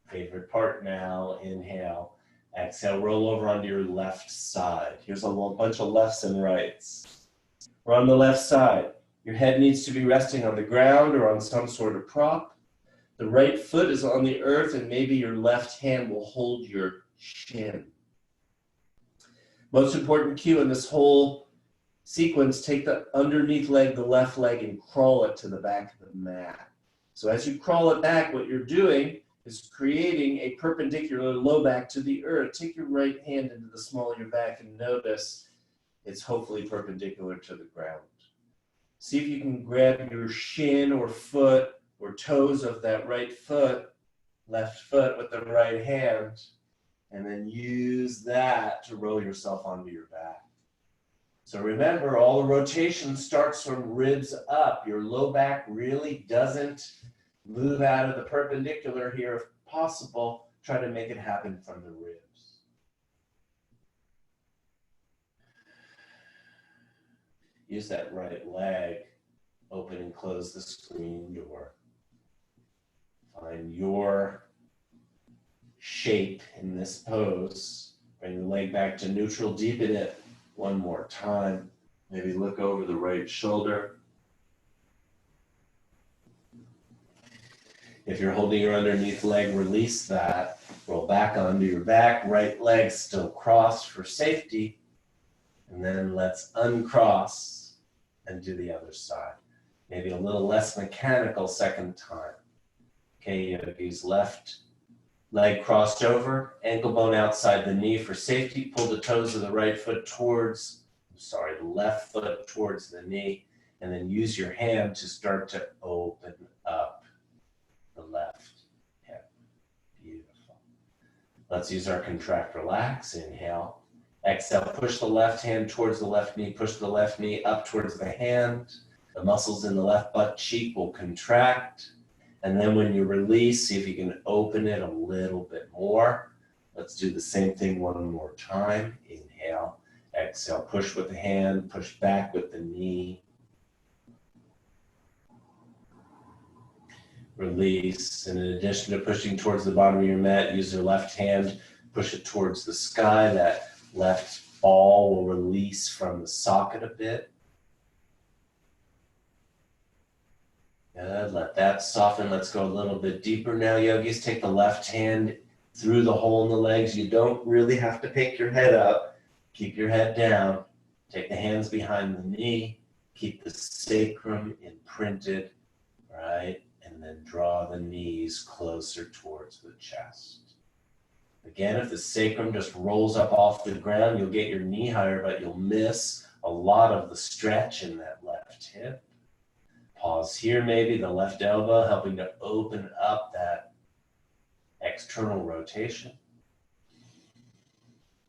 Favorite part now, inhale. Exhale, roll over onto your left side. Here's a bunch of lefts and rights. We're on the left side. Your head needs to be resting on the ground or on some sort of prop. The right foot is on the earth and maybe your left hand will hold your shin. Most important cue in this whole sequence, take the underneath leg, the left leg, and crawl it to the back of the mat. So as you crawl it back, what you're doing is creating a perpendicular low back to the earth. Take your right hand into the small of your back and notice it's hopefully perpendicular to the ground. See if you can grab your shin or foot or toes of that right foot, left foot with the right hand, and then use that to roll yourself onto your back. So remember, all the rotation starts from ribs up. Your low back really doesn't move out of the perpendicular here if possible. Try to make it happen from the ribs. Use that right leg. Open and close the screen door. Find your shape in this pose. Bring the leg back to neutral. Deepen it one more time. Maybe look over the right shoulder. If you're holding your underneath leg, release that. Roll back onto your back. Right leg still crossed for safety. And then let's uncross and do the other side. Maybe a little less mechanical second time. Okay, yogis, left leg crossed over, ankle bone outside the knee for safety. Pull the toes of the right foot towards, the left foot towards the knee. And then use your hand to start to open up the left hip. Beautiful. Let's use our contract, relax. Inhale. Exhale, push the left hand towards the left knee. Push the left knee up towards the hand. The muscles in the left butt cheek will contract. And then when you release, see if you can open it a little bit more. Let's do the same thing one more time. Inhale. Exhale, push with the hand, push back with the knee. Release, and in addition to pushing towards the bottom of your mat, use your left hand, push it towards the sky. That left ball will release from the socket a bit. Good, let that soften. Let's go a little bit deeper now, yogis. Take the left hand through the hole in the legs. You don't really have to pick your head up. Keep your head down. Take the hands behind the knee. Keep the sacrum imprinted, right? And then draw the knees closer towards the chest. Again, if the sacrum just rolls up off the ground, you'll get your knee higher, but you'll miss a lot of the stretch in that left hip. Pause here, maybe the left elbow, helping to open up that external rotation.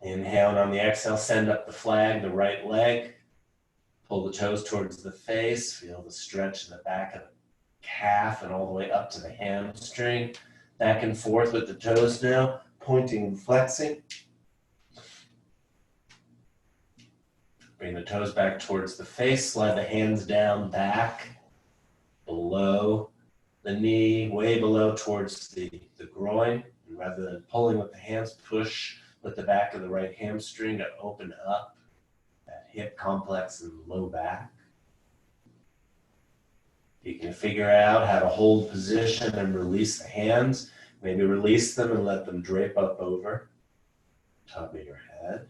Inhale, and on the exhale, send up the flag, the right leg. Pull the toes towards the face. Feel the stretch in the back of the calf and all the way up to the hamstring. Back and forth with the toes now, pointing and flexing. Bring the toes back towards the face. Slide the hands down, back, below the knee, way below towards the groin. And rather than pulling with the hands, push with the back of the right hamstring to open up that hip complex and low back. You can figure out how to hold position and release the hands. Maybe release them and let them drape up over top of your head.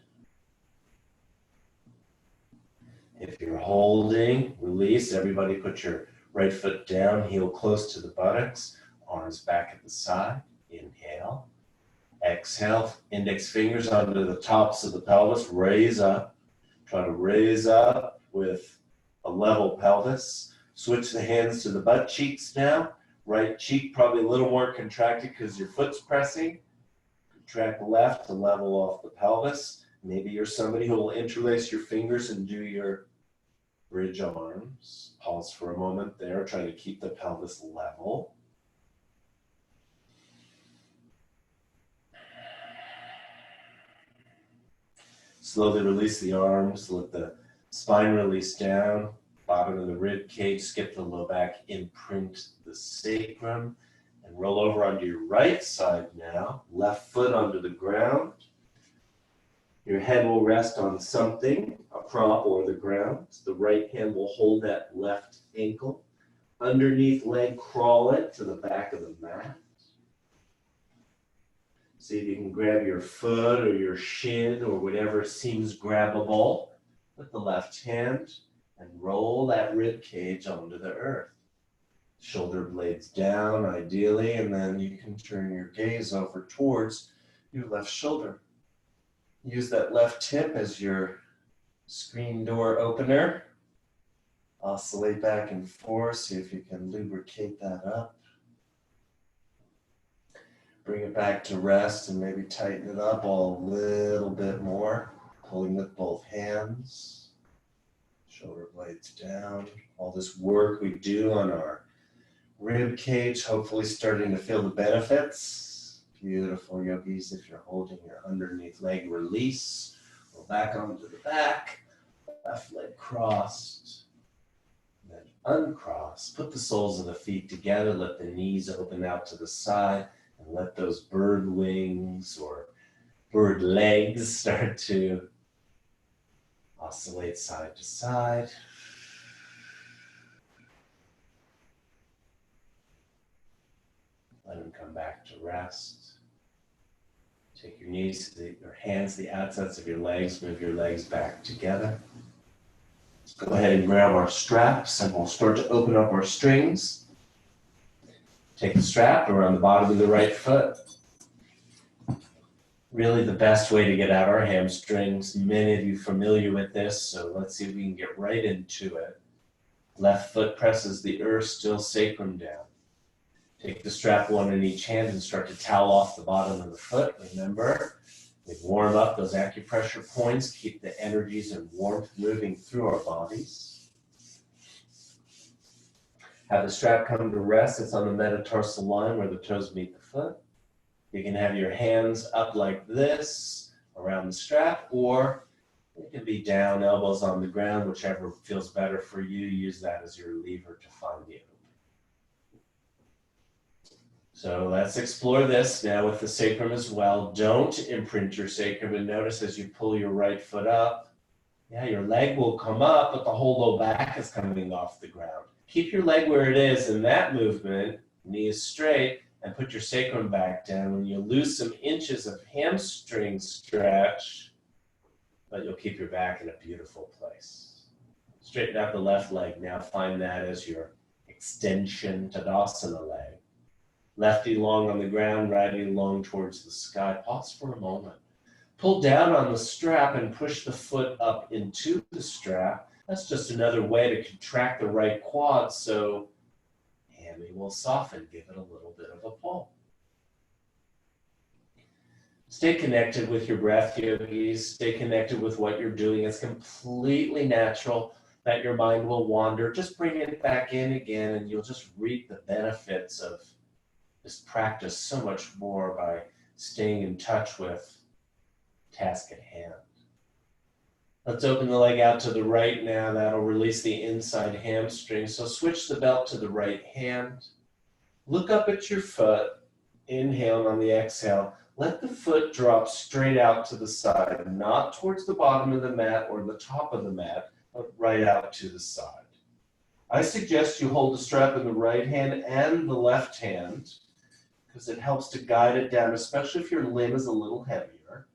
If you're holding, release. Everybody put your right foot down, heel close to the buttocks, arms back at the side. Inhale. Exhale, index fingers onto the tops of the pelvis, raise up. Try to raise up with a level pelvis. Switch the hands to the butt cheeks now. Right cheek probably a little more contracted because your foot's pressing. Contract the left to level off the pelvis. Maybe you're somebody who will interlace your fingers and do your bridge arms. Pause for a moment there, trying to keep the pelvis level. Slowly release the arms, let the spine release down, bottom of the rib cage, skip the low back, imprint the sacrum, and roll over onto your right side now. Left foot onto the ground. Your head will rest on something, a prop or the ground. The right hand will hold that left ankle. Underneath leg, crawl it to the back of the mat. See if you can grab your foot or your shin or whatever seems grabbable with the left hand and roll that rib cage onto the earth. Shoulder blades down ideally, and then you can turn your gaze over towards your left shoulder. Use that left hip as your screen door opener. Oscillate back and forth, see if you can lubricate that up. Bring it back to rest and maybe tighten it up a little bit more. Pulling with both hands. Shoulder blades down. All this work we do on our rib cage, hopefully starting to feel the benefits. Beautiful, yogis. If you're holding your underneath leg, release. Roll back onto the back. Left leg crossed. Then uncross. Put the soles of the feet together. Let the knees open out to the side. And let those bird wings or bird legs start to oscillate side to side. Let them come back to rest. Take your knees, your hands, the outsides of your legs, move your legs back together. Let's go ahead and grab our straps and we'll start to open up our strings. Take the strap around the bottom of the right foot. Really the best way to get out our hamstrings. Many of you are familiar with this, so let's see if we can get right into it. Left foot presses the earth, still sacrum down. Take the strap one in each hand and start to towel off the bottom of the foot. Remember, we warm up those acupressure points, keep the energies and warmth moving through our bodies. Have the strap come to rest. It's on the metatarsal line where the toes meet the foot. You can have your hands up like this around the strap, or it can be down, elbows on the ground, whichever feels better for you. Use that as your lever to find the opening. So let's explore this now with the sacrum as well. Don't imprint your sacrum, and notice as you pull your right foot up, your leg will come up, but the whole low back is coming off the ground. Keep your leg where it is in that movement, knee is straight, and put your sacrum back down, and you'll lose some inches of hamstring stretch, but you'll keep your back in a beautiful place. Straighten out the left leg. Now find that as your extension Tadasana leg. Lefty long on the ground, righty long towards the sky. Pause for a moment. Pull down on the strap and push the foot up into the strap. That's just another way to contract the right quad, so hammy will soften. Give it a little bit of a pull. Stay connected with your breath, yogis. Stay connected with what you're doing. It's completely natural that your mind will wander. Just bring it back in again, and you'll just reap the benefits of this practice so much more by staying in touch with task at hand. Let's open the leg out to the right now. That'll release the inside hamstring. So switch the belt to the right hand. Look up at your foot. Inhale, and on the exhale, let the foot drop straight out to the side, not towards the bottom of the mat or the top of the mat, but right out to the side. I suggest you hold the strap in the right hand and the left hand because it helps to guide it down, especially if your limb is a little heavier.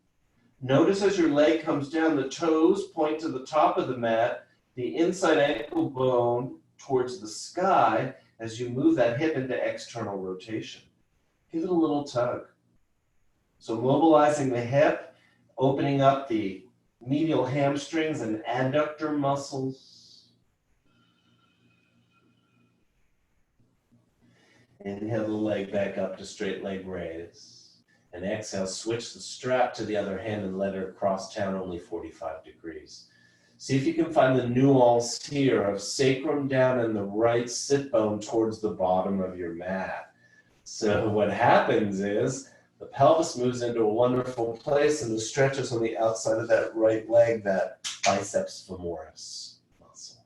Notice as your leg comes down, the toes point to the top of the mat, the inside ankle bone towards the sky as you move that hip into external rotation. Give it a little tug. So mobilizing the hip, opening up the medial hamstrings and adductor muscles. Inhale the leg back up to straight leg raise. And exhale, switch the strap to the other hand and let it cross down only 45 degrees. See if you can find the nuance here of sacrum down and the right sit bone towards the bottom of your mat. So what happens is the pelvis moves into a wonderful place and the stretches on the outside of that right leg, that biceps femoris muscle.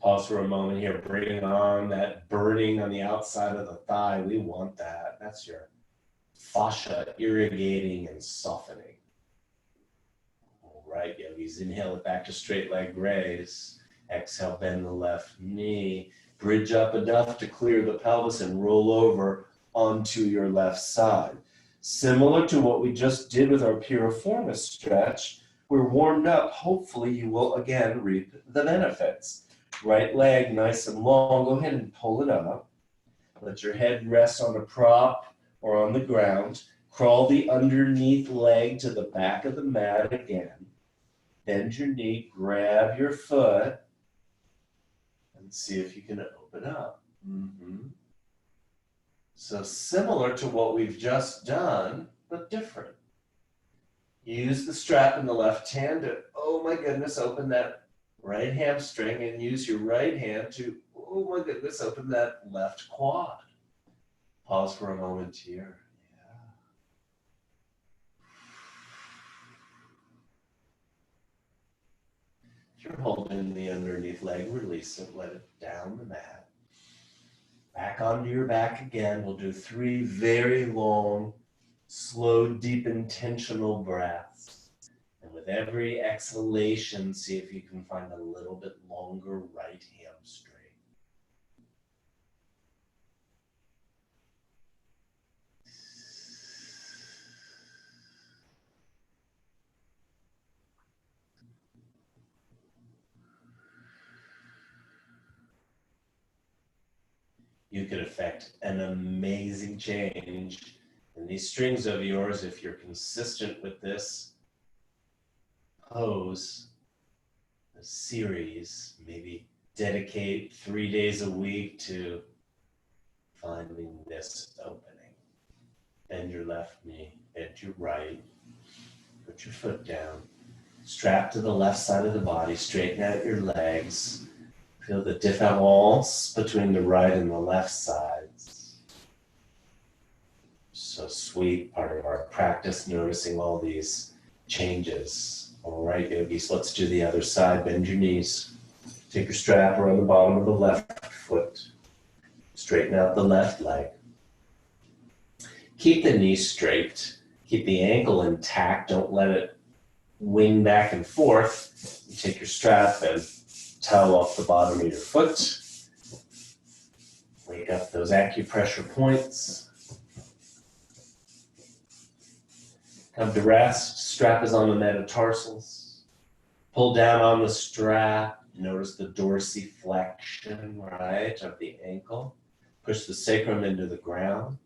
Pause for a moment here. Bring on that burning on the outside of the thigh. We want that. That's your fascia irrigating and softening. All right, yogis. Inhale it back to straight leg raise. Exhale, bend the left knee. Bridge up enough to clear the pelvis and roll over onto your left side. Similar to what we just did with our piriformis stretch, we're warmed up. Hopefully you will again reap the benefits. Right leg nice and long. Go ahead and pull it up. Let your head rest on a prop or on the ground. Crawl the underneath leg to the back of the mat again. Bend your knee, grab your foot, and see if you can open up. So similar to what we've just done, but different. Use the strap in the left hand to, oh my goodness, open that right hamstring, and use your right hand to, oh my goodness, open that left quad. Pause for a moment here. If you're holding the underneath leg, release it, let it down the mat. Back onto your back again. We'll do 3 very long, slow, deep, intentional breaths. And with every exhalation, see if you can find a little bit longer right hamstring. You could affect an amazing change in these strings of yours if you're consistent with this pose, a series. Maybe dedicate 3 days a week to finding this opening. Bend your left knee, bend your right, put your foot down, strap to the left side of the body, straighten out your legs. Feel the difference between the right and the left sides. So sweet, part of our practice, noticing all these changes. All right, yogis, let's do the other side. Bend your knees. Take your strap around the bottom of the left foot. Straighten out the left leg. Keep the knee straight. Keep the ankle intact. Don't let it wing back and forth. You take your strap and towel off the bottom of your foot. Wake up those acupressure points. Come to rest. Strap is on the metatarsals. Pull down on the strap. Notice the dorsiflexion, right, of the ankle. Push the sacrum into the ground.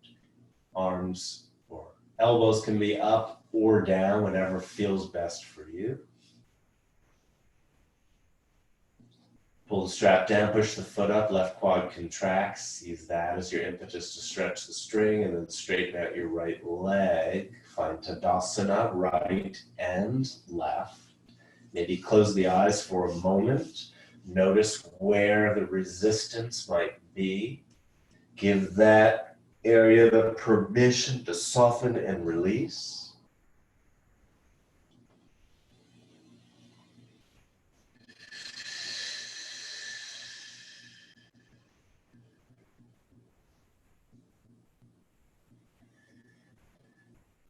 Arms or elbows can be up or down, whatever feels best for you. Pull the strap down, push the foot up, left quad contracts. Use that as your impetus to stretch the string, and then straighten out your right leg. Find Tadasana, right and left. Maybe close the eyes for a moment. Notice where the resistance might be. Give that area the permission to soften and release.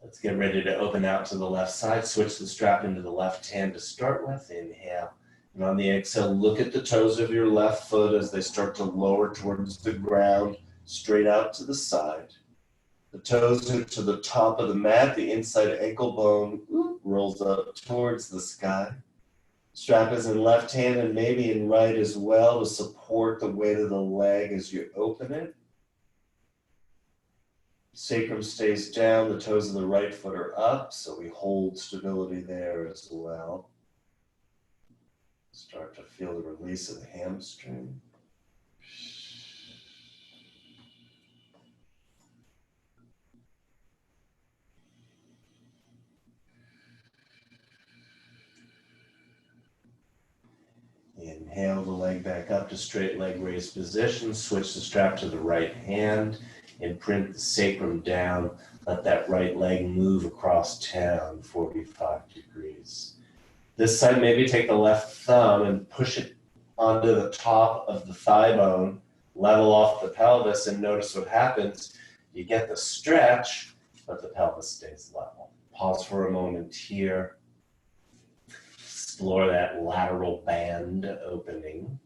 Let's get ready to open out to the left side. Switch the strap into the left hand to start with. Inhale. And on the exhale, look at the toes of your left foot as they start to lower towards the ground, straight out to the side. The toes are to the top of the mat. The inside ankle bone rolls up towards the sky. Strap is in left hand and maybe in right as well to support the weight of the leg as you open it. Sacrum stays down, the toes of the right foot are up, so we hold stability there as well. Start to feel the release of the hamstring. Inhale the leg back up to straight leg raised position. Switch the strap to the right hand. Imprint the sacrum down. Let that right leg move across town 45 degrees. This side, maybe take the left thumb and push it onto the top of the thigh bone, level off the pelvis, and notice what happens. You get the stretch, but the pelvis stays level. Pause for a moment here. Explore that lateral band opening.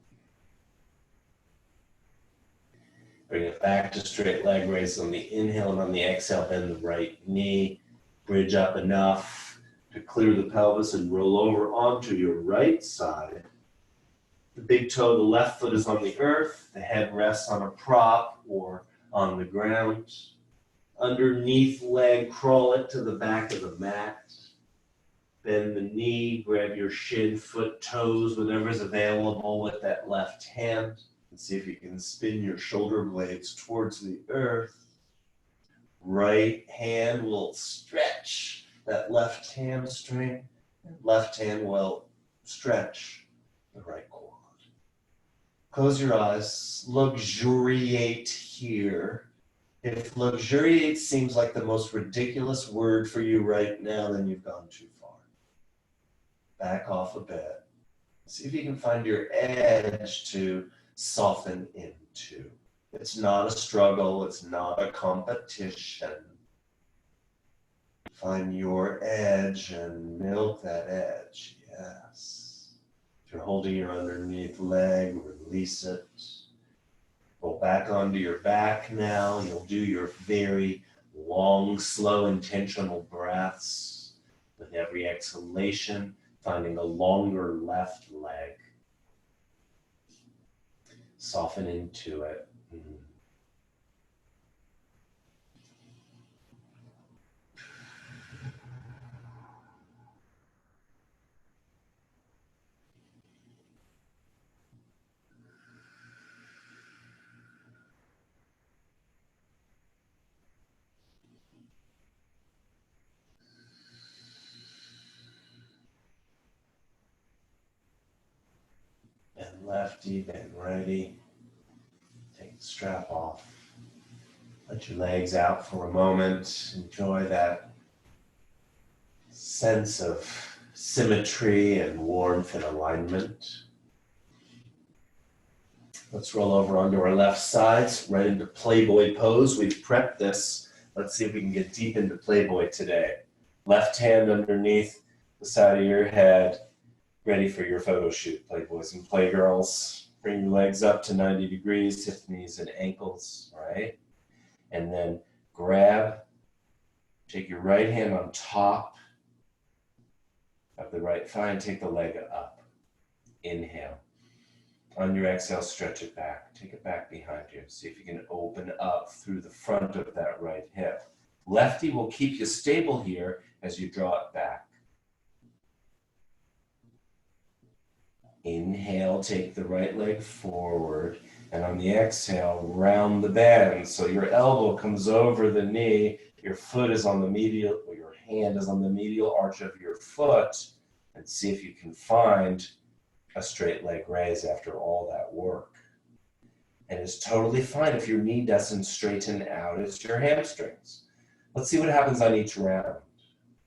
Bring it back to straight leg raise on the inhale, and on the exhale, bend the right knee. Bridge up enough to clear the pelvis and roll over onto your right side. The big toe of the left foot is on the earth. The head rests on a prop or on the ground. Underneath leg, crawl it to the back of the mat. Bend the knee, grab your shin, foot, toes, whatever's available with that left hand. And see if you can spin your shoulder blades towards the earth. Right hand will stretch that left hamstring. Left hand will stretch the right quad. Close your eyes. Luxuriate here. If luxuriate seems like the most ridiculous word for you right now, then you've gone too far. Back off a bit. See if you can find your edge to soften into. It's not a struggle. It's not a competition. Find your edge and milk that edge. Yes. If you're holding your underneath leg, release it. Go back onto your back now. You'll do your very long, slow, intentional breaths. With every exhalation, finding a longer left leg. Soften into it. Bend lefty, bend righty. Take the strap off. Let your legs out for a moment. Enjoy that sense of symmetry and warmth and alignment. Let's roll over onto our left sides, right into Playboy pose. We've prepped this. Let's see if we can get deep into Playboy today. Left hand underneath the side of your head, ready for your photo shoot, Playboys and Playgirls. Bring your legs up to 90 degrees, hip, knees, and ankles, right? And then grab, take your right hand on top of the right thigh and take the leg up. Inhale. On your exhale, stretch it back. Take it back behind you. See if you can open up through the front of that right hip. Lefty will keep you stable here as you draw it back. Inhale, take the right leg forward, and on the exhale, round the bend. So your elbow comes over the knee, your foot is on the medial, or your hand is on the medial arch of your foot, and see if you can find a straight leg raise after all that work. And it's totally fine if your knee doesn't straighten out as your hamstrings. Let's see what happens on each round.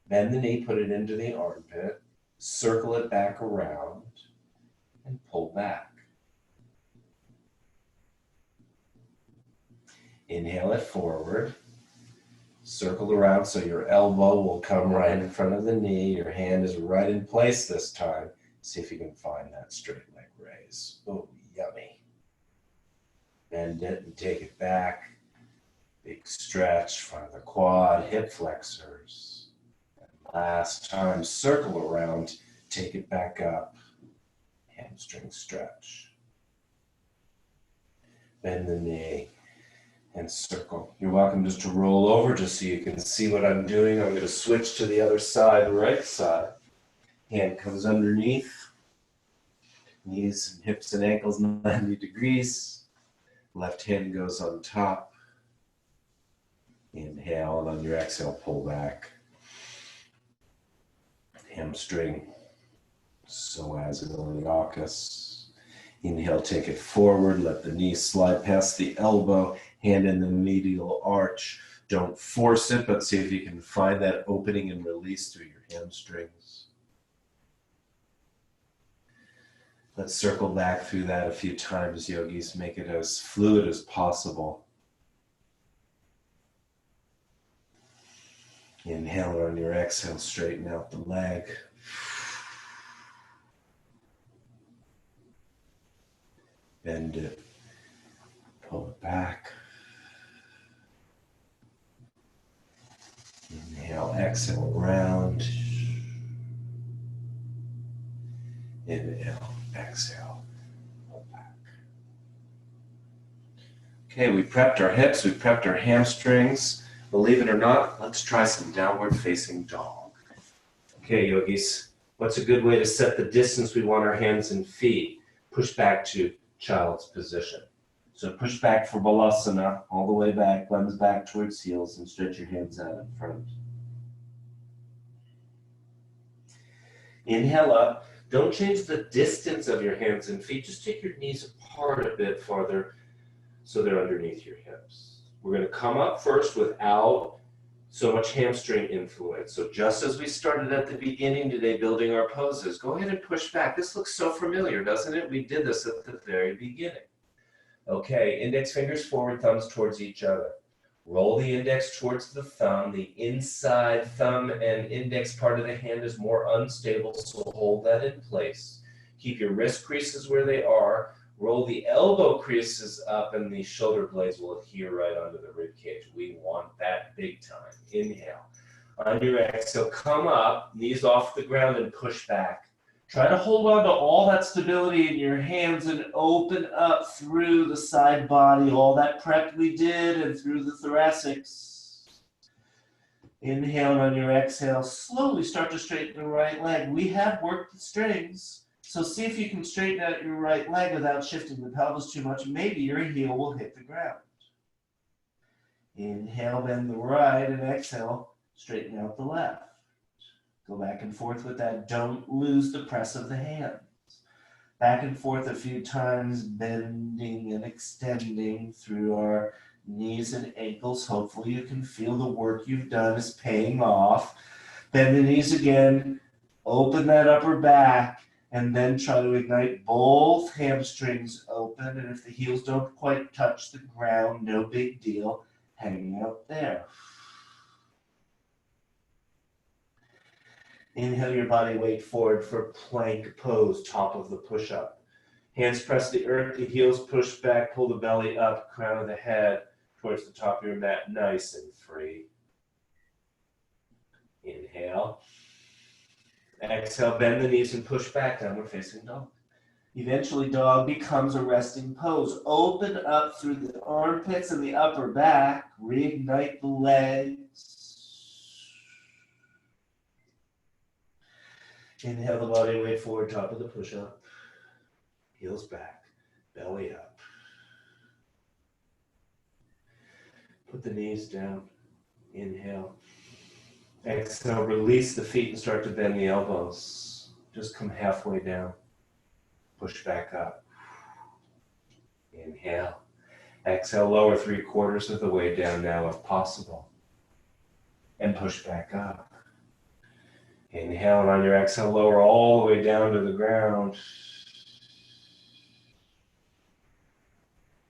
Bend the knee, put it into the armpit, circle it back around, and pull back. Inhale it forward. Circle around so your elbow will come right in front of the knee. Your hand is right in place this time. See if you can find that straight leg raise. Oh, yummy. Bend it and take it back. Big stretch, find the quad, hip flexors. And last time, circle around, take it back up. Hamstring stretch. Bend the knee and circle. You're welcome just to roll over just so you can see what I'm doing. I'm going to switch to the other side, right side. Hand comes underneath. Knees, hips, and ankles 90 degrees. Left hand goes on top. Inhale, and on your exhale, pull back. Hamstring. Psoas iliacus. Inhale, take it forward, let the knee slide past the elbow, hand in the medial arch. Don't force it, but see if you can find that opening and release through your hamstrings. Let's circle back through that a few times, yogis. Make it as fluid as possible. Inhale, on your exhale, straighten out the leg. Bend it, pull it back. Inhale, exhale, round. Inhale, exhale, pull back. Okay, we prepped our hips, we prepped our hamstrings. Believe it or not, let's try some downward facing dog. Okay, yogis, what's a good way to set the distance we want our hands and feet? Push back to child's position. So push back for balasana, all the way back, thumbs back towards heels, and stretch your hands out in front. Inhale up. Don't change the distance of your hands and feet. Just take your knees apart a bit farther so they're underneath your hips. We're going to come up first without so much hamstring influence. So just as we started at the beginning today, building our poses, go ahead and push back. This looks so familiar, doesn't it? We did this at the very beginning. Okay, index fingers forward, thumbs towards each other. Roll the index towards the thumb. The inside thumb and index part of the hand is more unstable, so hold that in place. Keep your wrist creases where they are. Roll the elbow creases up and the shoulder blades will adhere right onto the rib cage. We want that big time. Inhale. On your exhale, come up, knees off the ground and push back. Try to hold on to all that stability in your hands and open up through the side body, all that prep we did, and through the thoracics. Inhale, and on your exhale, slowly start to straighten the right leg. We have worked the strings. So see if you can straighten out your right leg without shifting the pelvis too much. Maybe your heel will hit the ground. Inhale, bend the right, and exhale, straighten out the left. Go back and forth with that. Don't lose the press of the hands. Back and forth a few times, bending and extending through our knees and ankles. Hopefully you can feel the work you've done is paying off. Bend the knees again, open that upper back, and then try to ignite both hamstrings open. And if the heels don't quite touch the ground, no big deal, hanging out there. Inhale your body weight forward for plank pose, top of the push-up. Hands press the earth, the heels push back, pull the belly up, crown of the head towards the top of your mat, nice and free. Inhale. Exhale, bend the knees and push back, downward facing dog. Eventually, dog becomes a resting pose. Open up through the armpits and the upper back. Reignite the legs. Inhale the body weight forward, top of the push-up. Heels back, belly up. Put the knees down. Inhale. Exhale, release the feet and start to bend the elbows. Just come halfway down. Push back up. Inhale. Exhale, lower 3/4 of the way down now if possible. And push back up. Inhale, and on your exhale, lower all the way down to the ground.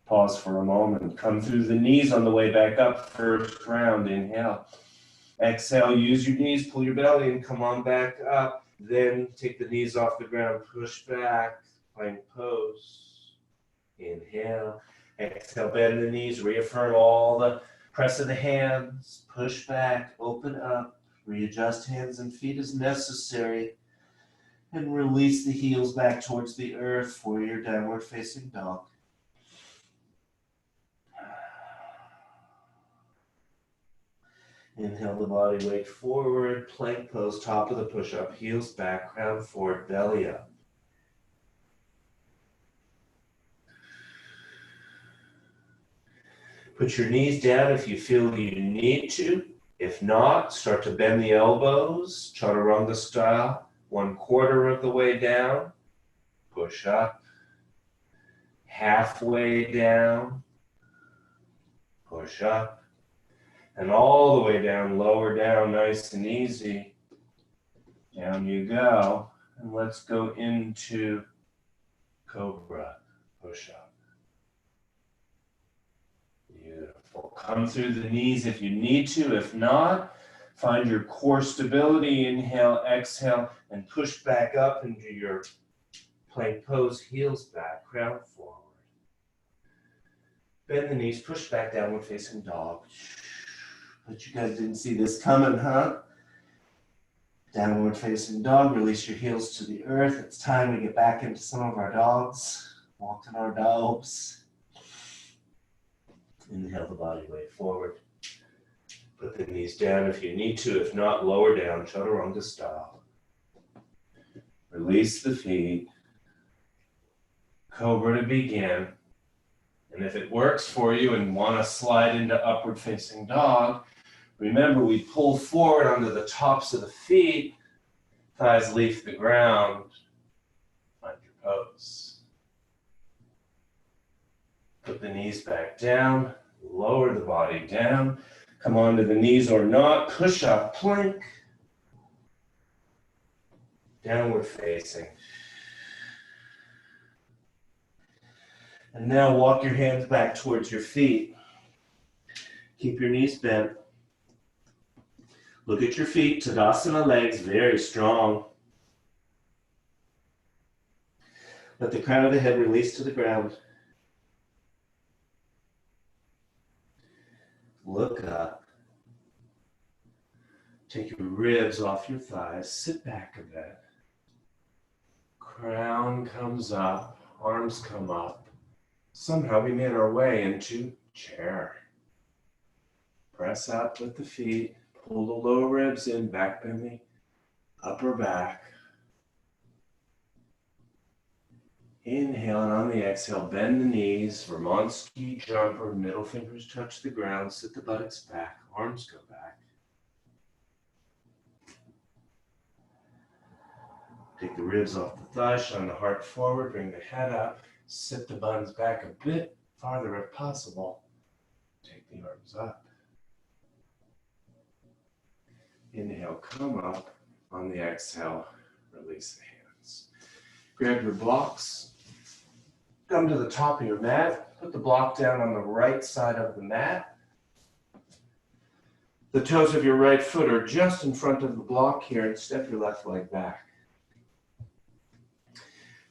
Pause for a moment. Come through the knees on the way back up. First round, inhale. Exhale, use your knees, pull your belly and come on back up. Then take the knees off the ground, push back, plank pose. Inhale. Exhale, bend the knees, reaffirm all the press of the hands, push back, open up, readjust hands and feet as necessary, and release the heels back towards the earth for your downward facing dog. Inhale the body weight forward, plank pose, top of the push-up, heels back, crown forward, belly up. Put your knees down if you feel you need to. If not, start to bend the elbows, chaturanga style, 1/4 of the way down, push up, halfway down, push up, and all the way down, lower down, nice and easy. Down you go. And let's go into cobra, push up. Beautiful. Come through the knees if you need to. If not, find your core stability. Inhale, exhale, and push back up into your plank pose, heels back, crown forward. Bend the knees, push back, downward facing dog. But you guys didn't see this coming, huh? Downward facing dog, release your heels to the earth. It's time we get back into some of our dogs, walking our dogs. Inhale the body weight forward. Put the knees down if you need to. If not, lower down, chaturanga style. Release the feet. Cobra to begin. And if it works for you and want to slide into upward facing dog, remember we pull forward onto the tops of the feet, thighs leaf the ground, find your pose. Put the knees back down, lower the body down, come onto the knees or not, push up, plank, downward facing. And now walk your hands back towards your feet. Keep your knees bent. Look at your feet, Tadasana legs, very strong. Let the crown of the head release to the ground. Look up. Take your ribs off your thighs, sit back a bit. Crown comes up, arms come up. Somehow we made our way into chair. Press up with the feet, pull the low ribs in, back bend the upper back. Inhale, and on the exhale, bend the knees, Vermont ski jumper, middle fingers touch the ground, sit the buttocks back, arms go back. Take the ribs off the thighs, shine the heart forward, bring the head up. Sit the buns back a bit farther if possible. Take the arms up. Inhale, come up. On the exhale, release the hands. Grab your blocks. Come to the top of your mat. Put the block down on the right side of the mat. The toes of your right foot are just in front of the block here, and step your left leg back.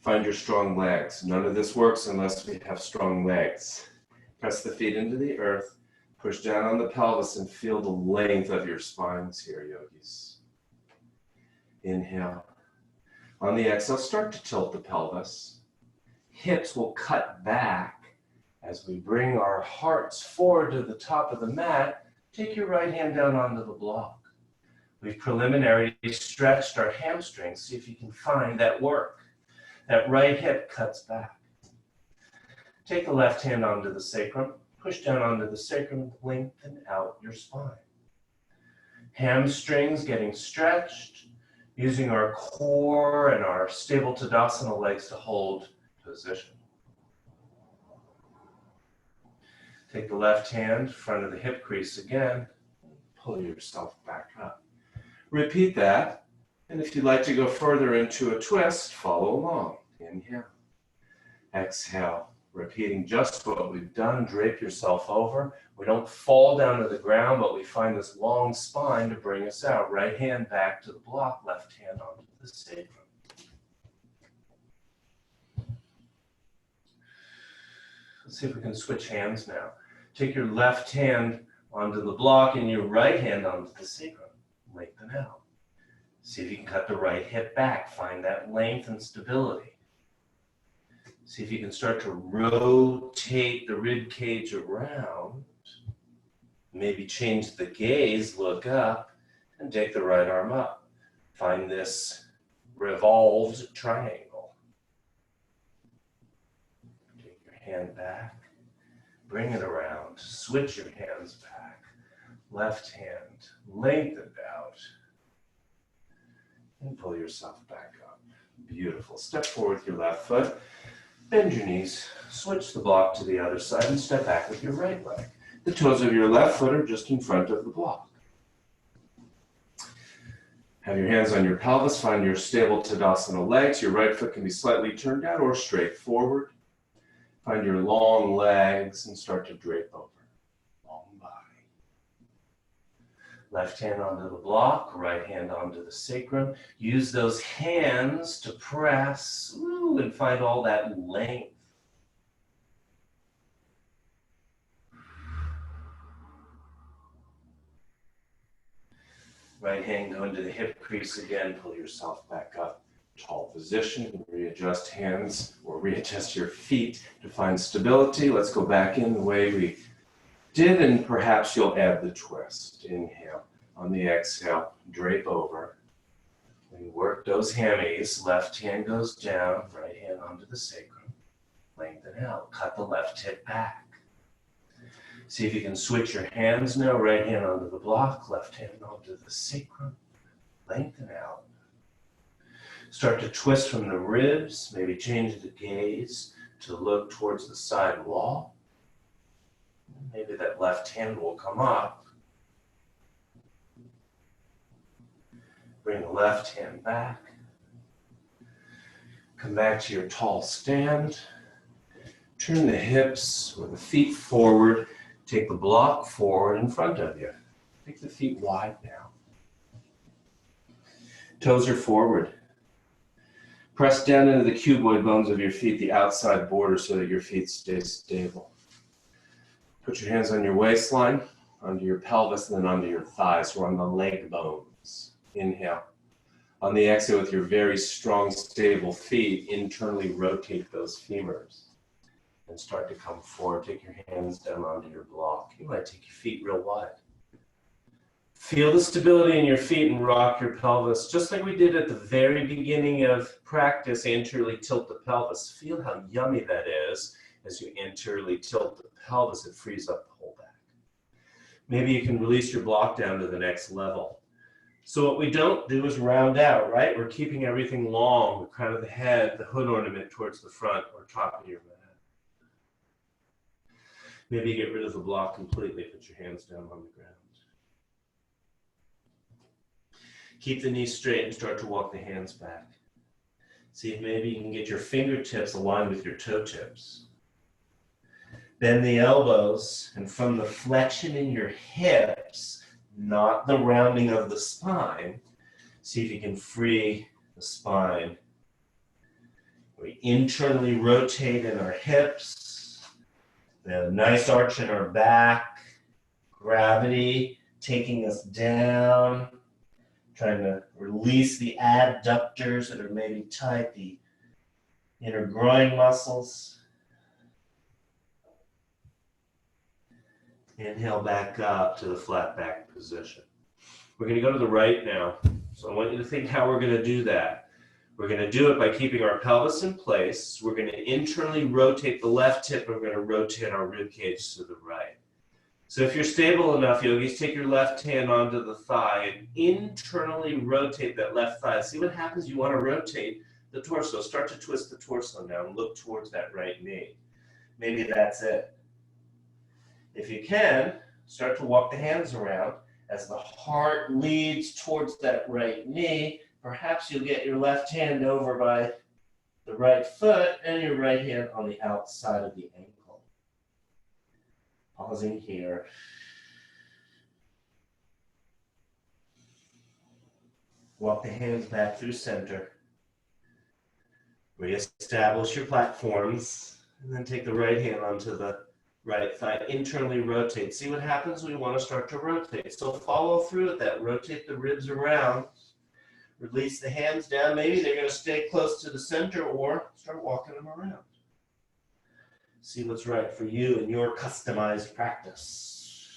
Find your strong legs. None of this works unless we have strong legs. Press the feet into the earth, push down on the pelvis and feel the length of your spines here, yogis. Inhale. On the exhale, start to tilt the pelvis. Hips will cut back as we bring our hearts forward to the top of the mat. Take your right hand down onto the block. We've preliminarily stretched our hamstrings. See if you can find that work. That right hip cuts back. Take the left hand onto the sacrum. Push down onto the sacrum. Lengthen out your spine. Hamstrings getting stretched. Using our core and our stable Tadasana legs to hold position. Take the left hand, front of the hip crease again. Pull yourself back up. Repeat that. And if you'd like to go further into a twist, follow along. Inhale. Exhale. Repeating just what we've done. Drape yourself over. We don't fall down to the ground, but we find this long spine to bring us out. Right hand back to the block, left hand onto the sacrum. Let's see if we can switch hands now. Take your left hand onto the block and your right hand onto the sacrum. Lengthen out. See if you can cut the right hip back. Find that length and stability. See if you can start to rotate the rib cage around. Maybe change the gaze, look up, and take the right arm up. Find this revolved triangle. Take your hand back, bring it around, switch your hands back. Left hand, lengthened out, and pull yourself back up. Beautiful. Step forward with your left foot. Bend your knees, switch the block to the other side, and step back with your right leg. The toes of your left foot are just in front of the block. Have your hands on your pelvis, find your stable Tadasana legs. Your right foot can be slightly turned out or straight forward. Find your long legs and start to drape over. Long body. Left hand onto the block, right hand onto the sacrum. Use those hands to press and find all that length. Right hand go into the hip crease again, pull yourself back up. Tall position, readjust hands or readjust your feet to find stability. Let's go back in the way we did and perhaps you'll add the twist. Inhale. On the exhale, drape over. We work those hammies. Left hand goes down, right hand onto the sacrum. Lengthen out, cut the left hip back. See if you can switch your hands now. Right hand onto the block, left hand onto the sacrum. Lengthen out. Start to twist from the ribs. Maybe change the gaze to look towards the side wall. Maybe that left hand will come up. Bring the left hand back. Come back to your tall stand. Turn the hips or the feet forward. Take the block forward in front of you. Take the feet wide now. Toes are forward. Press down into the cuboid bones of your feet, the outside border, so that your feet stay stable. Put your hands on your waistline, onto your pelvis, and then onto your thighs. We're on the leg bones. Inhale. On the exhale, with your very strong, stable feet, internally rotate those femurs. And start to come forward. Take your hands down onto your block. You might take your feet real wide. Feel the stability in your feet and rock your pelvis, just like we did at the very beginning of practice, anteriorly tilt the pelvis. Feel how yummy that is as you anteriorly tilt the pelvis. It frees up the whole back. Maybe you can release your block down to the next level. So what we don't do is round out, right? We're keeping everything long, the crown of the head, the hood ornament towards the front or top of your mat. Maybe get rid of the block completely. Put your hands down on the ground. Keep the knees straight and start to walk the hands back. See if maybe you can get your fingertips aligned with your toe tips. Bend the elbows, and from the flexion in your hips, not the rounding of the spine, see if you can free the spine We internally rotate in our hips. We have a nice arch in our back. Gravity taking us down. Trying to release the adductors that are maybe tight, the inner groin muscles. Inhale back up to the flat back position. We're going to go to the right now. So I want you to think how we're going to do that. We're going to do it by keeping our pelvis in place. We're going to internally rotate the left hip. We're going to rotate our rib cage to the right. So if you're stable enough, yogis, take your left hand onto the thigh and internally rotate that left thigh. See what happens? You want to rotate the torso. Start to twist the torso now and look towards that right knee. Maybe that's it. If you can, start to walk the hands around. As the heart leads towards that right knee, perhaps you'll get your left hand over by the right foot and your right hand on the outside of the ankle. Pausing here. Walk the hands back through center. Reestablish your platforms, and then take the right hand onto the right thigh. Internally rotate. See what happens? We want to start to rotate. So follow through with that. Rotate the ribs around. Release the hands down. Maybe they're going to stay close to the center or start walking them around. See what's right for you in your customized practice.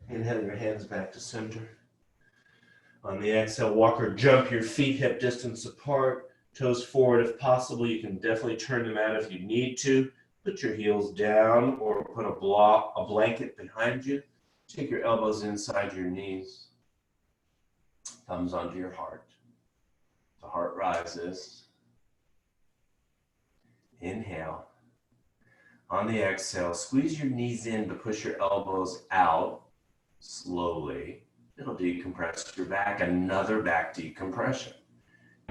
Inhale your hands back to center. On the exhale, walk or jump your feet hip distance apart. Toes forward if possible. You can definitely turn them out if you need to. Put your heels down or put a blanket behind you. Take your elbows inside your knees. Thumbs onto your heart. The heart rises. Inhale. On the exhale, squeeze your knees in to push your elbows out slowly. It'll decompress your back. Another back decompression.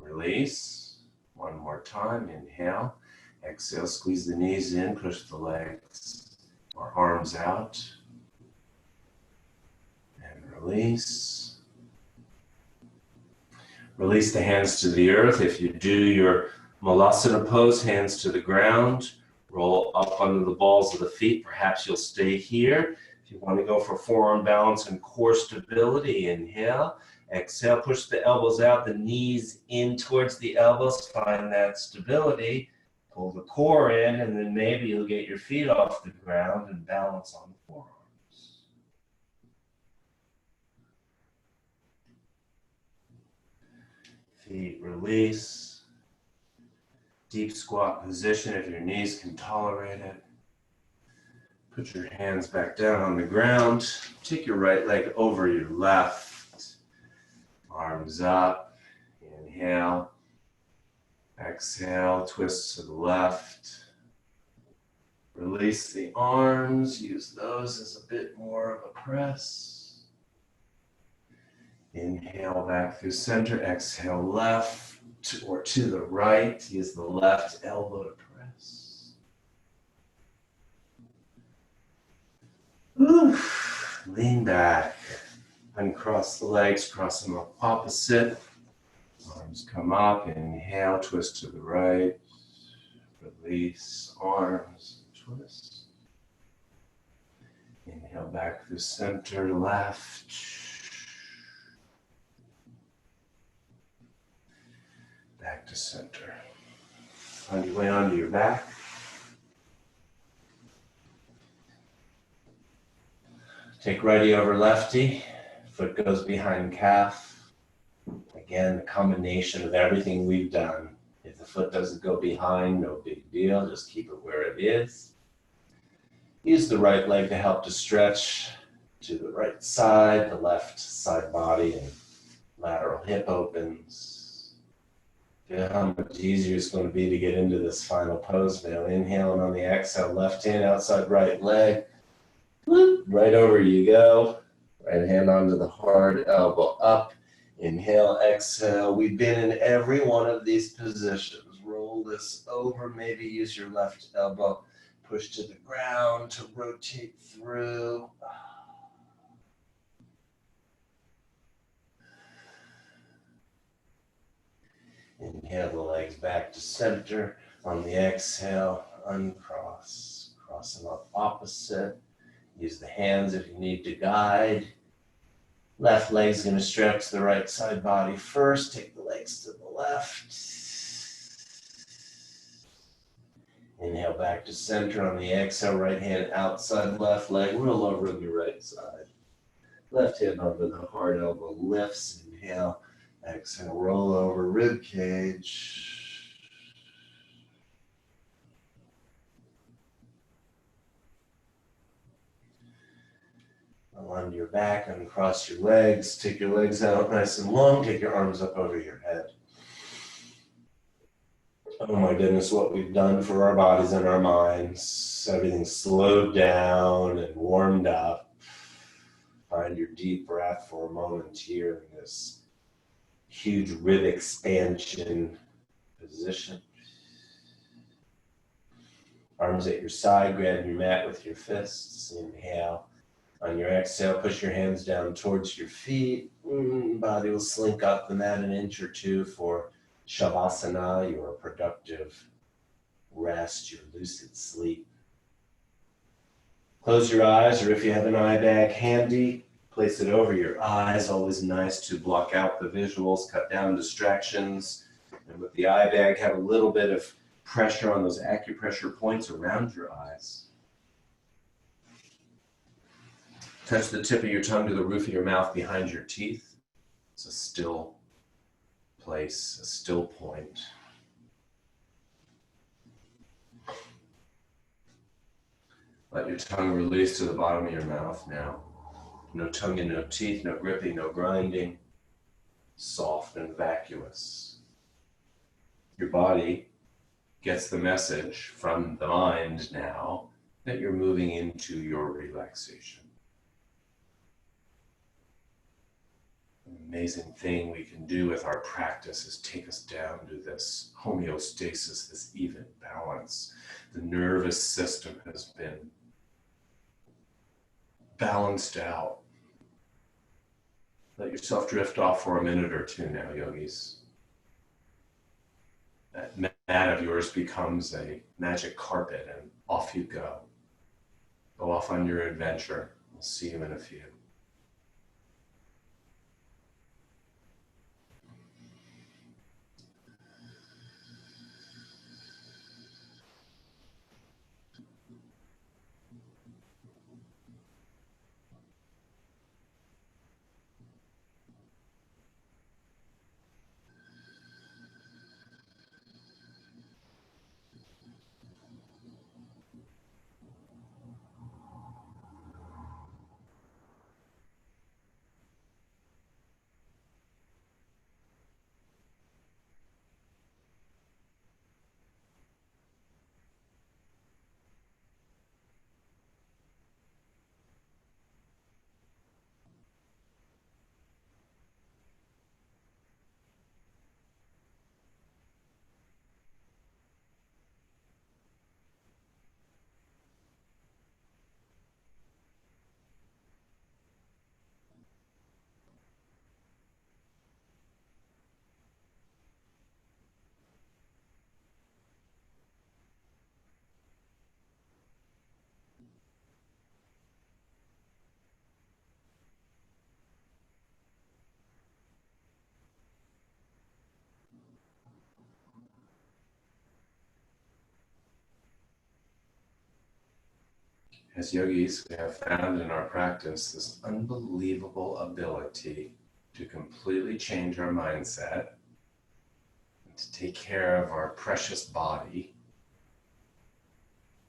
Release. One more time. Inhale. Exhale. Squeeze the knees in. Push the legs or arms out. And release. Release the hands to the earth. If you do your Malasana pose, hands to the ground. Roll up under the balls of the feet. Perhaps you'll stay here. If you want to go for forearm balance and core stability, inhale. Exhale, push the elbows out, the knees in towards the elbows. Find that stability. Pull the core in, and then maybe you'll get your feet off the ground and balance on the forearms. Feet release. Deep squat position if your knees can tolerate it. Put your hands back down on the ground. Take your right leg over your left. Arms up. Inhale. Exhale. Twist to the left. Release the arms. Use those as a bit more of a press. Inhale back through center. Exhale left or to the right. Use the left elbow to press. Oof. Lean back. Uncross the legs. Cross them up opposite. Arms come up. Inhale. Twist to the right. Release. Arms. Twist. Inhale back through center. Left. Back to center. Find your way onto your back. Take righty over lefty. Foot goes behind calf. Again, the combination of everything we've done. If the foot doesn't go behind, no big deal. Just keep it where it is. Use the right leg to help to stretch to the right side. The left side body and lateral hip opens. Feel how much easier it's going to be to get into this final pose now. Inhale, and on the exhale, left hand outside right leg. Right over you go. Right hand onto the heart, elbow up. Inhale, exhale. We've been in every one of these positions. Roll this over. Maybe use your left elbow. Push to the ground to rotate through. Inhale the legs back to center. On the exhale, uncross. Cross them up opposite. Use the hands if you need to guide. Left leg's going to stretch to the right side body first. Take the legs to the left. Inhale back to center on the exhale. Right hand outside left leg. Roll over on your right side. Left hand onto the hard elbow lifts. Inhale. Exhale. Roll over rib cage. Onto your back, uncross your legs. Take your legs out nice and long. Take your arms up over your head. Oh my goodness, what we've done for our bodies and our minds. Everything's slowed down and warmed up. Find your deep breath for a moment here in this huge rib expansion position. Arms at your side, grab your mat with your fists. Inhale. On your exhale, push your hands down towards your feet. Body will slink up the mat an inch or two for Shavasana, your productive rest, your lucid sleep. Close your eyes, or if you have an eye bag handy, place it over your eyes. Always nice to block out the visuals, cut down distractions. And with the eye bag, have a little bit of pressure on those acupressure points around your eyes. Touch the tip of your tongue to the roof of your mouth behind your teeth. It's a still place, a still point. Let your tongue release to the bottom of your mouth now. No tongue and no teeth, no gripping, no grinding. Soft and vacuous. Your body gets the message from the mind now that you're moving into your relaxation. An amazing thing we can do with our practice is take us down to this homeostasis, this even balance. The nervous system has been balanced out. Let yourself drift off for a minute or two now, yogis. That mat of yours becomes a magic carpet and off you go. Go off on your adventure. We'll see you in a few. As yogis, we have found in our practice this unbelievable ability to completely change our mindset, and to take care of our precious body.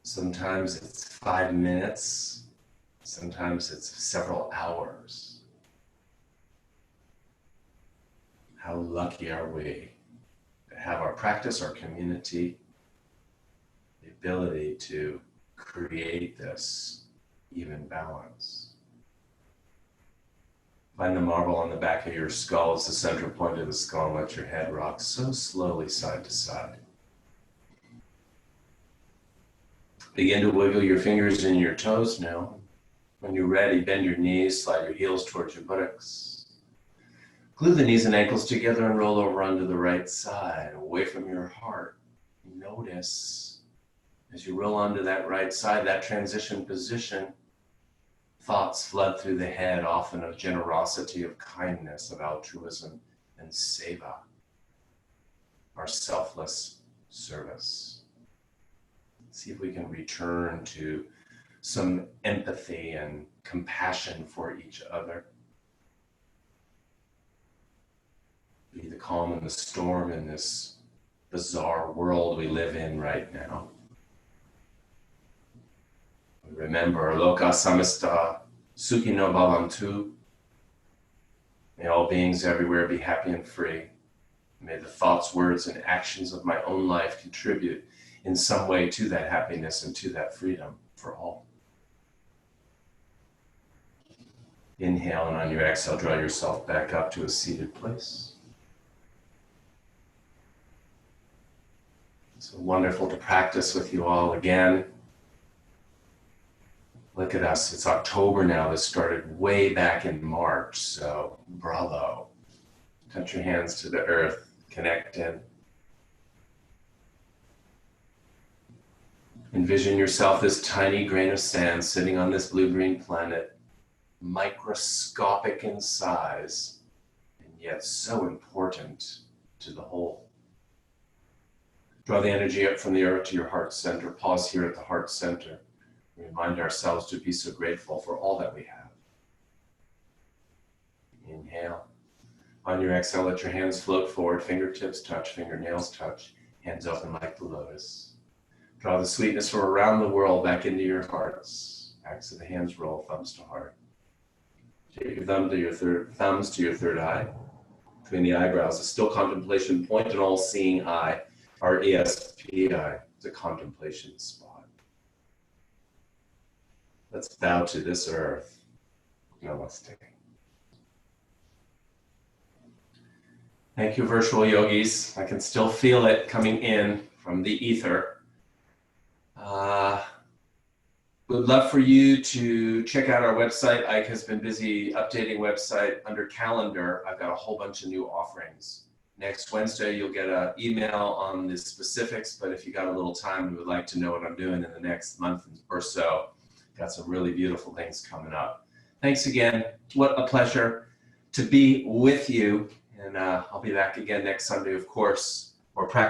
Sometimes it's 5 minutes, sometimes it's several hours. How lucky are we to have our practice, our community, the ability to create this even balance. Find the marble on the back of your skull as the central point of the skull, and let your head rock so slowly side to side. Begin to wiggle your fingers and your toes now. When you're ready, bend your knees, slide your heels towards your buttocks. Glue the knees and ankles together and roll over onto the right side, away from your heart. Notice as you roll onto that right side, that transition position, thoughts flood through the head, often of generosity, of kindness, of altruism, and seva, our selfless service. See if we can return to some empathy and compassion for each other. Be the calm in the storm in this bizarre world we live in right now. Remember, loka samasta sukhino bhavantu. May all beings everywhere be happy and free. May the thoughts, words, and actions of my own life contribute in some way to that happiness and to that freedom for all. Inhale, and on your exhale, draw yourself back up to a seated place. It's wonderful to practice with you all again. Look at us, it's October now. This started way back in March, so bravo. Touch your hands to the earth, connect in. Envision yourself this tiny grain of sand sitting on this blue-green planet, microscopic in size, and yet so important to the whole. Draw the energy up from the earth to your heart center. Pause here at the heart center. Remind ourselves to be so grateful for all that we have. Inhale. On your exhale, let your hands float forward, fingertips touch, fingernails touch, hands open like the lotus. Draw the sweetness from around the world back into your hearts. Backs of the hands roll, thumbs to heart. Take your thumbs to your third eye. Between the eyebrows, a still contemplation point, and all-seeing eye. Our ESP eye is a contemplation spot. Let's bow to this earth. Namaste. Thank you, virtual yogis. I can still feel it coming in from the ether. Would love for you to check out our website. Ike has been busy updating website. Under calendar, I've got a whole bunch of new offerings. Next Wednesday, you'll get an email on the specifics, but if you got a little time and would like to know what I'm doing in the next month or so, got some really beautiful things coming up. Thanks again. What a pleasure to be with you. And I'll be back again next Sunday, of course, or practice.